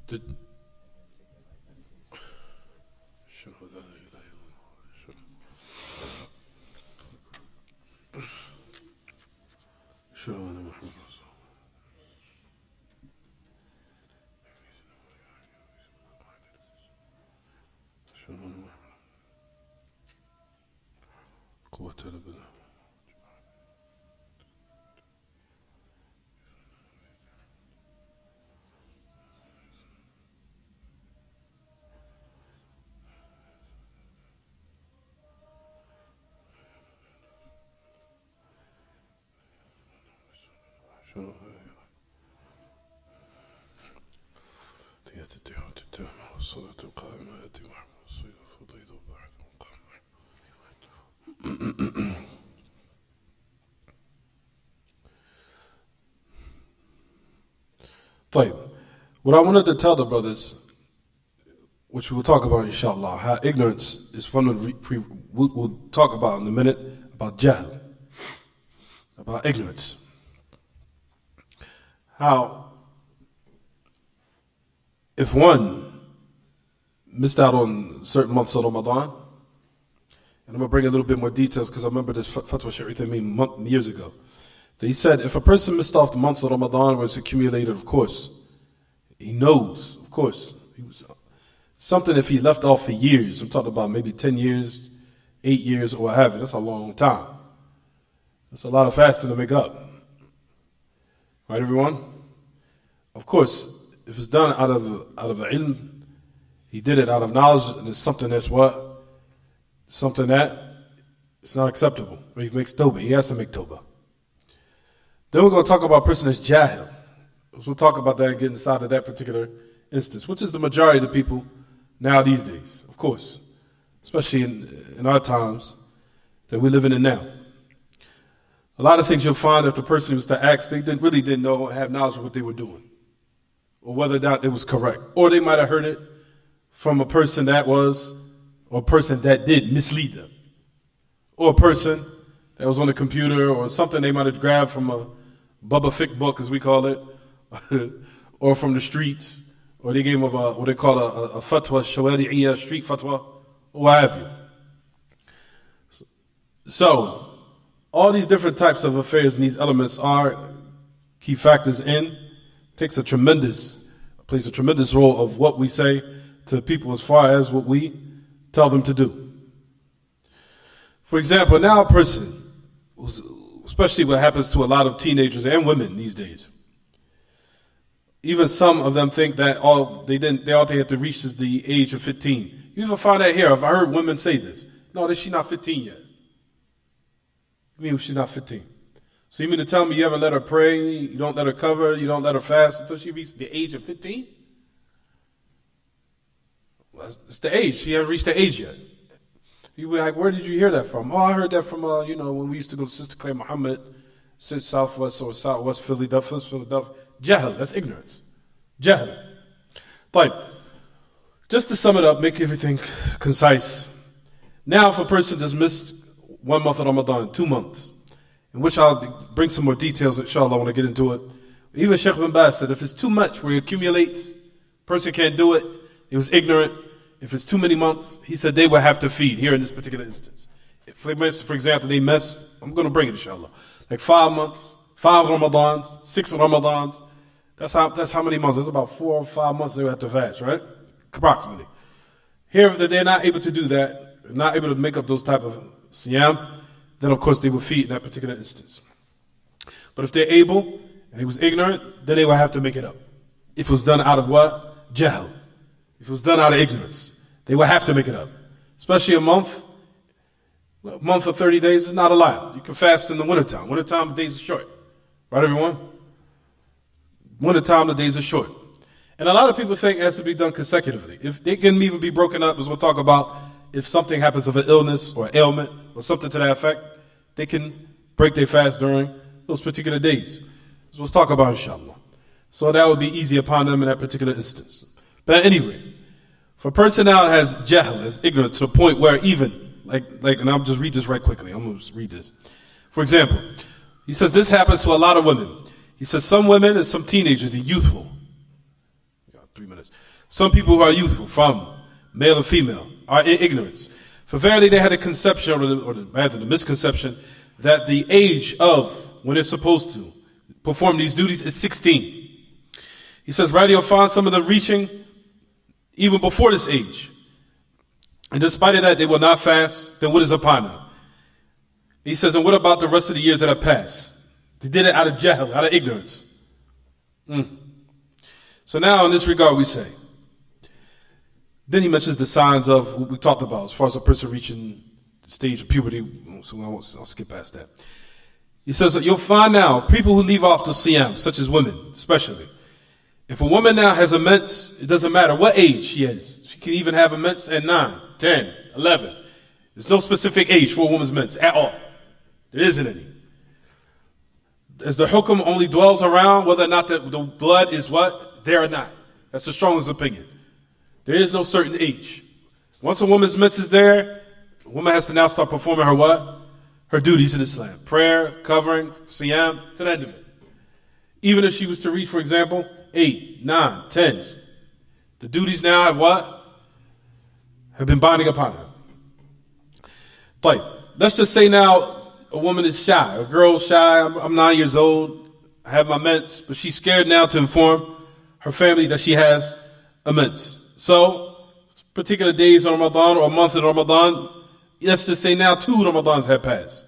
Did طيب. What I wanted to tell the brothers, which we'll talk about inshallah, how ignorance is fundamental. We'll talk about in a minute about jahl, about ignorance. How if one missed out on certain months of Ramadan, and I'm going to bring a little bit more details because I remember this fatwa Shaykh Uthaymeen years ago. He said if a person missed off the months of Ramadan where it's accumulated, of course, he knows, of course, he was something if he left off for years. I'm talking about maybe 10 years, 8 years, or what have you. That's a long time. That's a lot of fasting to make up. Right, everyone? Of course, if it's done out of ilm, he did it out of knowledge, and it's something that's what? Something that it's not acceptable. He makes tawbah. He has to make tawbah. Then we're going to talk about a person that's jahil. We'll talk about that and get inside of that particular instance, which is the majority of the people now these days, of course, especially in our times that we're living in now. A lot of things you'll find if the person was to ask, they really didn't know or have knowledge of what they were doing, or whether or not it was correct. Or they might have heard it from a person that was, or a person that did mislead them. Or a person that was on the computer, or something they might have grabbed from a Bubba Fick book, as we call it, or from the streets, or they gave them what they call a fatwa, shawari'iyya, street fatwa, or what have you. So, all these different types of affairs and these elements are key factors in, plays a tremendous role of what we say to people as far as what we tell them to do. For example, now a person, especially what happens to a lot of teenagers and women these days, even some of them think that all they had to reach is the age of 15. You even find that here. I've heard women say this. No, she's not 15 yet. I mean, she's not 15. So you mean to tell me you haven't let her pray, you don't let her cover, you don't let her fast until she reaches the age of 15? Well, it's the age. She hasn't reached the age yet. You be like, where did you hear that from? Oh, I heard that from, when we used to go to Sister Clay Muhammad, since Southwest or Southwest Philadelphia. Jahl, that's ignorance. Jahl. Like, just to sum it up, make everything concise. Now, if a person just missed 1 month of Ramadan, 2 months, in which I'll bring some more details, inshallah, when I get into it. Even Sheikh bin Baz said, if it's too much where it accumulates, person can't do it, he was ignorant. If it's too many months, he said they would have to feed here in this particular instance. If they miss, for example, they miss, I'm going to bring it, inshallah, like 5 months, 5 Ramadans, 6 Ramadans, that's how many months? That's about 4 or 5 months they would have to fast, right? Approximately. Here, if they're not able to do that, not able to make up those type of siyam, then of course they will feed in that particular instance. But if they're able, and he was ignorant, then they will have to make it up. If it was done out of what? Jahl. If it was done out of ignorance, they will have to make it up. Especially a month of 30 days is not a lot. You can fast in the wintertime. Wintertime, the days are short. Right, everyone? Wintertime, the days are short. And a lot of people think it has to be done consecutively. If they can even be broken up, as we'll talk about, if something happens of an illness or ailment or something to that effect, they can break their fast during those particular days. So let's talk about inshallah. So that would be easy upon them in that particular instance. But at any rate, if a person now has jahl, has ignorance to the point where even, and I'll just read this right quickly. I'm going to read this. For example, he says this happens to a lot of women. He says some women and some teenagers, they're youthful. 3 minutes. Some people who are youthful, from male and female, are in ignorance. For verily they had a conception, or rather the misconception, that the age of when they're supposed to perform these duties is 16. He says, rather you'll find some of them reaching even before this age. And despite of that, they will not fast, then what is upon them? He says, and what about the rest of the years that have passed? They did it out of jahl, out of ignorance. So now in this regard we say, then he mentions the signs of what we talked about as far as a person reaching the stage of puberty, so I'll skip past that. He says that you'll find now people who leave off the siyam, such as women especially. If a woman now has a mens, it doesn't matter what age she is. She can even have a mens at 9, 10, 11. There's no specific age for a woman's mens at all. There isn't any. As the hukum only dwells around whether or not the blood is what? There or not. That's the strongest opinion. There is no certain age. Once a woman's mens is there, a woman has to now start performing her what? Her duties in Islam. Prayer, covering, siyam, to the end of it. Even if she was to reach, for example, 8, 9, 10. The duties now have what? Have been binding upon her. Like, let's just say now a woman is shy. A girl's shy. I'm 9 years old. I have my mens, but she's scared now to inform her family that she has a mens. So, particular days of Ramadan or a month of Ramadan, let's just say now 2 Ramadans have passed.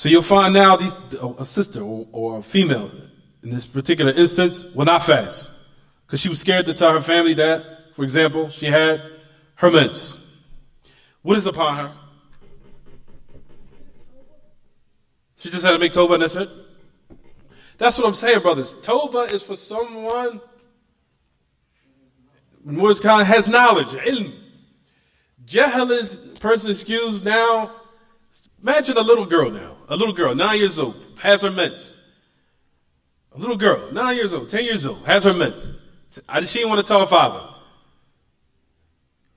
So you'll find now a sister or a female in this particular instance will not fast because she was scared to tell her family that, for example, she had her mens. What is upon her? She just had to make tawbah and that's it. That's what I'm saying, brothers. Tawbah is for someone who has knowledge, ilm. Jahl is person excused now. Imagine a little girl now. A little girl, 9 years old, has her mens. A little girl, 9 years old, 10 years old, has her mens. She didn't want to tell her father.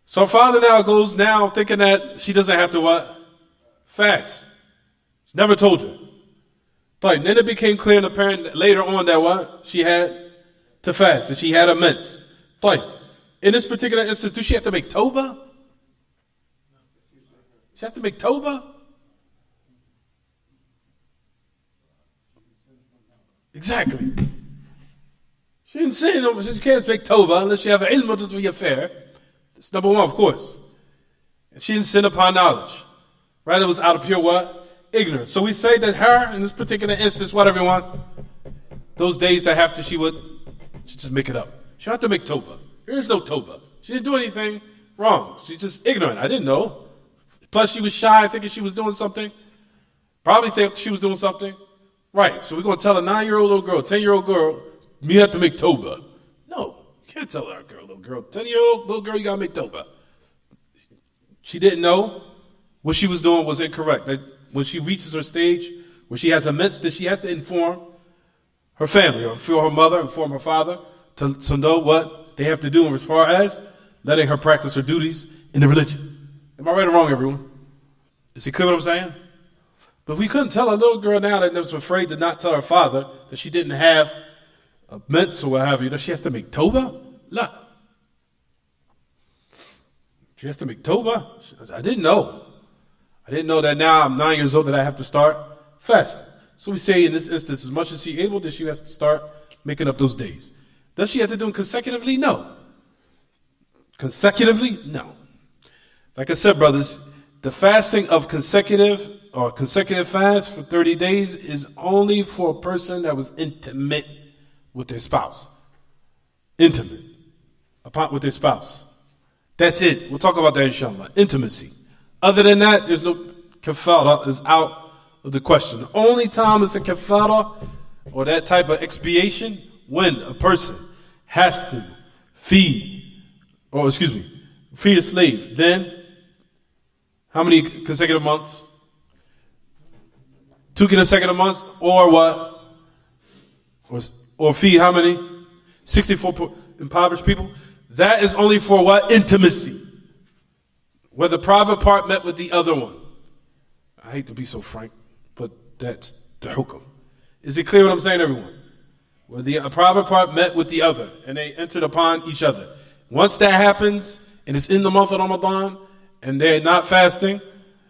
So her father now goes now thinking that she doesn't have to what? Fast. She never told her. But then it became clear and apparent later on that what? She had to fast and she had a mens. In this particular instance, does she have to make tawbah? She has to make tawbah? Exactly. She didn't say no, she can't make tawbah unless you have an ilm of the affair. That's number one, of course. And she didn't sin upon knowledge. Rather, it was out of pure what? Ignorance. So we say that her, in this particular instance, what everyone? Those days that after she just make it up. She don't have to make tawbah. There is no tawbah. She didn't do anything wrong. She's just ignorant. I didn't know. Plus, she was shy, thinking she was doing something. Probably thought she was doing something. Right. So we're going to tell a 9-year-old little girl, 10-year-old girl, you have to make tawbah. No. You can't tell her little girl. 10-year-old little girl, you got to make tawbah. She didn't know what she was doing was incorrect. That when she reaches her stage where she has a mens, that she has to inform her family, or inform her mother, inform her father, to know what they have to do as far as letting her practice her duties in the religion. Am I right or wrong, everyone? Is it clear what I'm saying? But we couldn't tell a little girl now that was afraid to not tell her father that she didn't have a mens or what have you, that she has to make tawbah? La. She has to make tawbah? I didn't know. I didn't know that now I'm 9 years old that I have to start fasting. So we say in this instance, as much as she's able, that she has to start making up those days. Does she have to do them consecutively? No. Consecutively? No. Like I said, brothers, the fasting of consecutive fast for 30 days is only for a person that was intimate with their spouse. Intimate with their spouse. That's it. We'll talk about that inshallah. Intimacy. Other than that, there's no kafara is out of the question. The only time it's a kafara or that type of expiation when a person has to feed a slave. Then, how many consecutive months? 2 consecutive months, or what? Or feed how many? 64 impoverished people. That is only for what? Intimacy. Where the private part met with the other one. I hate to be so frank, but that's the hukum. Is it clear what I'm saying, everyone? Where the private part met with the other, and they entered upon each other. Once that happens, and it's in the month of Ramadan, and they're not fasting,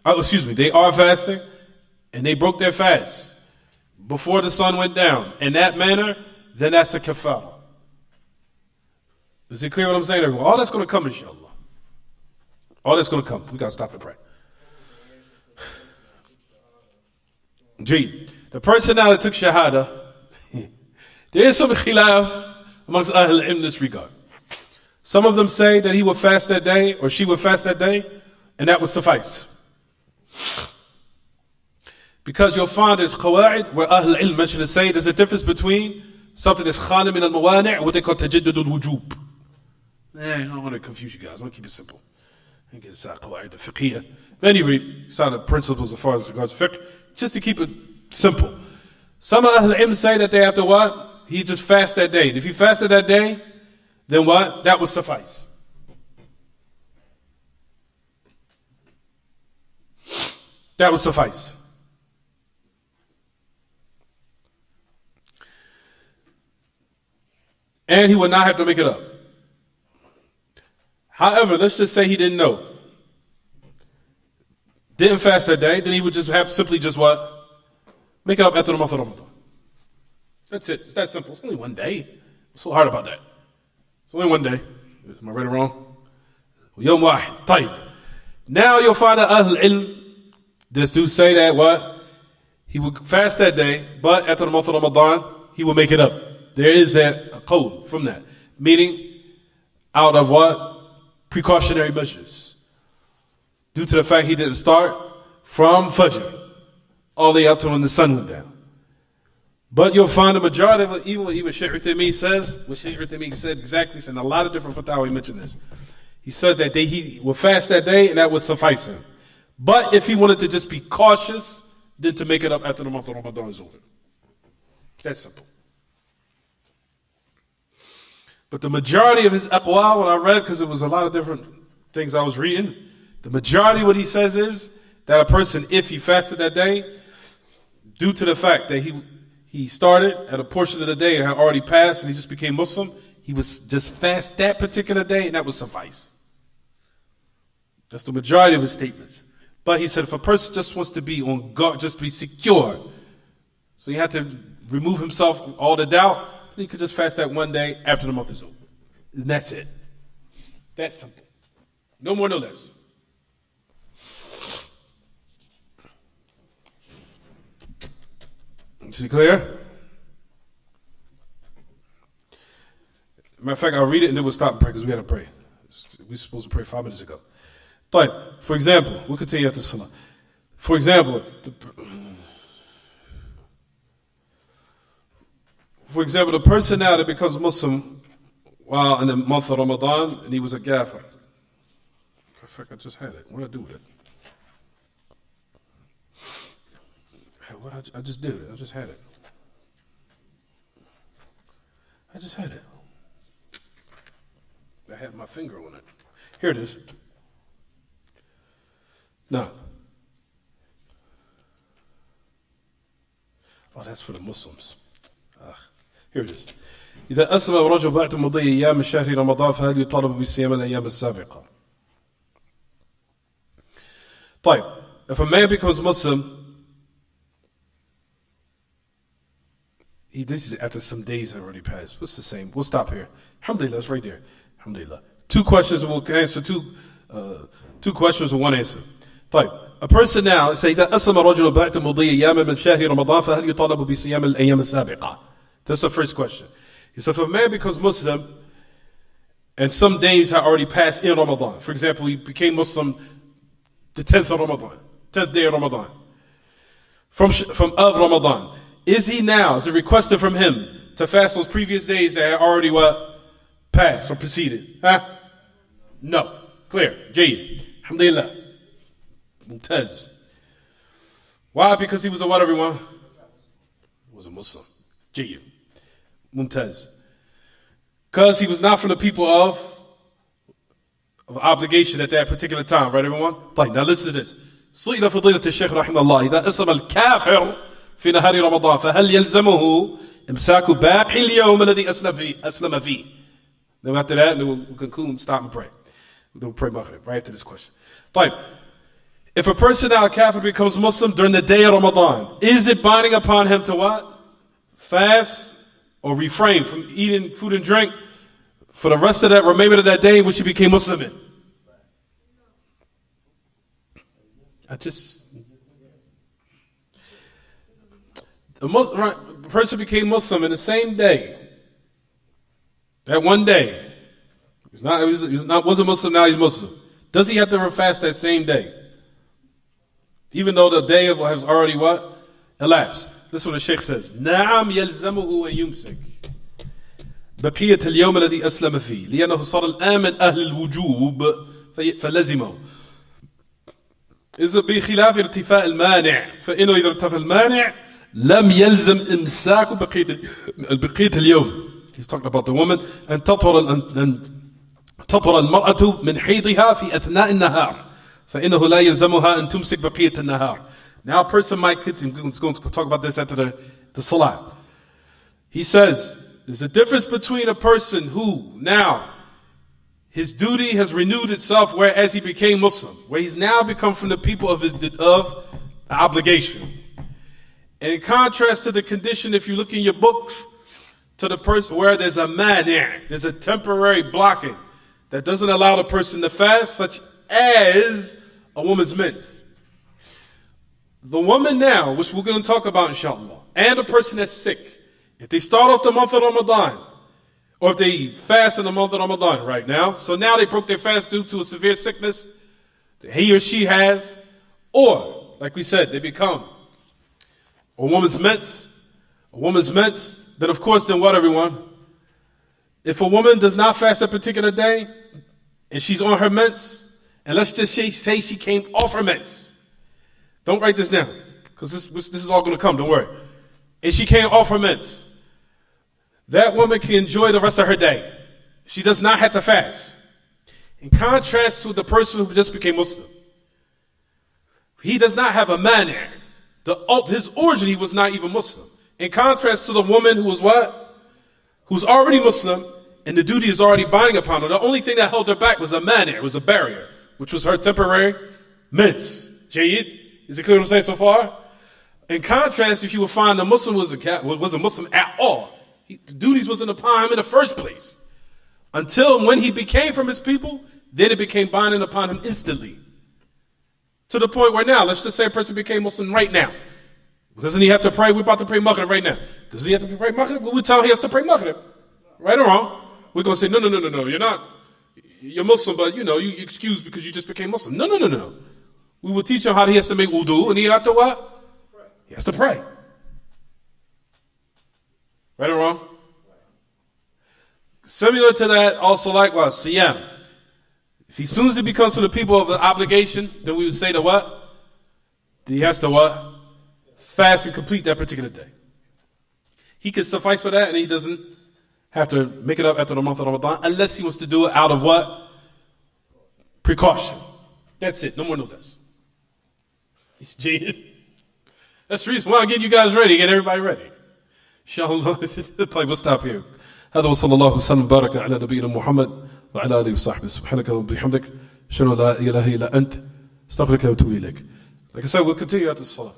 they are fasting, and they broke their fast before the sun went down, in that manner, then that's a kafara. Is it clear what I'm saying, everyone? All that's going to come, inshallah. All that's going to come. We got to stop and pray. Gee, the person now that took shahada, there is some khilaf amongst Ahl in this regard. Some of them say that he would fast that day, or she would fast that day, and that would suffice. Because you'll find there's qawa'id where Ahl ilm mention to say there's a difference between something that's khali min al-mawani' and what they call tajaddud al-wujub. I don't want to confuse you guys. I want to keep it simple. I think it's qawa'id al-fiqhiyah. Then you read some of the principles as far as regards fiqh, just to keep it simple. Some Ahl ilm say that they have to what? He just fast that day. And if he fasted that day, then what? That would suffice. That would suffice. And he would not have to make it up. However, let's just say he didn't know. Didn't fast that day, then he would just have simply just what? Make it up after the month of Ramadan. That's it. It's that simple. It's only one day. What's so hard about that? It's only one day. Am I right or wrong? Yawm wahid. Tayyib. Now you'll find that Ahl ilm, this dude say that what? he would fast that day, but after the month of Ramadan, he will make it up. There is a code from that. Meaning, out of what? Precautionary measures. Due to the fact he didn't start from Fajr, all the way up to when the sun went down. But you'll find the majority of it, even Shaykh Uthaymeen says, what Shaykh Uthaymeen said exactly, in a lot of different fatwa he mentioned this. He said that he will fast that day and that would suffice him. But if he wanted to just be cautious, then to make it up after the month of Ramadan is over. That's simple. But the majority of his aqwal, what I read, because it was a lot of different things I was reading, the majority of what he says is that a person, if he fasted that day, due to the fact that he started at a portion of the day and had already passed and he just became Muslim, he was just fast that particular day and that would suffice. That's the majority of his statements. But he said if a person just wants to be on guard, just be secure, so he had to remove himself all the doubt, he could just fast that one day after the month is over. And that's it. That's simple. No more, no less. Is it clear? Matter of fact, I'll read it and then we'll stop and pray because we got to pray. We were supposed to pray 5 minutes ago. But, for example, we'll continue after Salah. For example, the person now that becomes Muslim while in the month of Ramadan and he was a gaffer. In fact, I just had it. What did I do with it? I just did it. I just had it. I had my finger on it. Here it is. Now. Oh, that's for the Muslims. Here it is. إذا أسلم الرجل بعد مضي أيام شهر رمضان فهل يطالب بصيام الأيام السابقة؟ طيب, if a man becomes Muslim, this is after some days have already passed. What's the same? We'll stop here. Alhamdulillah, it's right there. Alhamdulillah. 2 questions and we'll answer 2 questions and 1 answer. طيب, a person now, say إذا أسلم الرجل بعد مضي أيام من شهر رمضان فهل يطالب بصيام الأيام السابقة? That's the first question. He said, if a man becomes Muslim and some days have already passed in Ramadan, for example, he became Muslim the 10th of Ramadan, 10th day of Ramadan, from Ramadan, is it requested from him to fast those previous days that had already passed or preceded? No. Clear. Jayyid. Alhamdulillah. Mumtaz. Why? Because he was a what, everyone? He was a Muslim. Jayyid. Mumtaz. Because he was not from the people of obligation at that particular time, right, everyone? طيب, now listen to this. سئل فضيلة الشيخ رحمه الله إذا أسلم الكافر في نهار رمضان فهل يلزمه إمساك باقي اليوم الذي أسلم فيه? Then after that, we'll conclude and stop and pray. We'll pray Maghrib right after this question. طيب, if a person now, a kafir, becomes Muslim during the day of Ramadan, is it binding upon him to what? Fast or refrain from eating food and drink for the rest of that remainder of that day which he became Muslim in? The person became Muslim in the same day. That one day. He wasn't Muslim, now he's Muslim. Does he have to fast that same day? Even though the day has already what? Elapsed. This is what the Shaykh says. نعم يلزمه أن يمسك بقية اليوم الذي أسلم فيه لأنه صار الآن من أهل الوجوب فلزمه. إذا بخلاف ارتفاع المانع فإنه إذا ارتفع المانع لم يلزم إمساك بقية اليوم. He's talking about the woman أن تطهر المرأة من حيضها في أثناء النهار فإنه لا يلزمها أن تمسك بقية النهار. Now a person might continue, he's going to talk about this after the salah. He says, there's a difference between a person who now, his duty has renewed itself whereas he became Muslim, where he's now become from the people of obligation. And in contrast to the condition, if you look in your book, to the person where there's a mani', there's a temporary blocking that doesn't allow the person to fast, such as a woman's mense. The woman now, which we're going to talk about inshallah, and the person that's sick, if they start off the month of Ramadan, or if they fast in the month of Ramadan right now, so now they broke their fast due to a severe sickness that he or she has, or, like we said, they become a woman's mens, then of course, then what, everyone? If a woman does not fast a particular day, and she's on her mens, and let's just say she came off her mens. Don't write this down, because this is all going to come, don't worry. And she came off her mens. That woman can enjoy the rest of her day. She does not have to fast. In contrast to the person who just became Muslim. He does not have a manner. His origin, he was not even Muslim. In contrast to the woman who was what? Who's already Muslim, and the duty is already binding upon her. The only thing that held her back was a manner, was a barrier, which was her temporary mens. Jayyid? Is it clear what I'm saying so far? In contrast, if you would find the Muslim was a Muslim at all, the duties wasn't upon him in the first place. Until when he became from his people, then it became binding upon him instantly. To the point where now, let's just say a person became Muslim right now. Doesn't he have to pray? We're about to pray Maghrib right now. Does he have to pray Maghrib? Well, we tell him he has to pray Maghrib. Right or wrong? We're going to say, no, you're not. You're Muslim, but you excuse because you just became Muslim. No. We will teach him how he has to make wudu, and he has to what? He has to pray. Right or wrong? Similar to that, also likewise, siyam. If as soon as he becomes from the people of the obligation, then we would say that what? He has to what? Fast and complete that particular day. He can suffice for that, and he doesn't have to make it up after the month of Ramadan, unless he wants to do it out of what? Precaution. That's it. No more, no less. That's the reason why I get you guys ready, get everybody ready. Inshallah, we'll stop here. هذا وصلى الله وسلم وبارك على نبينا محمد وعلى آله وصحبه سبحانك اللهم وبحمدك أشهد أن لا إله إلا أنت أستغفرك وأتوب إليك. Like I said, we'll continue after the salah.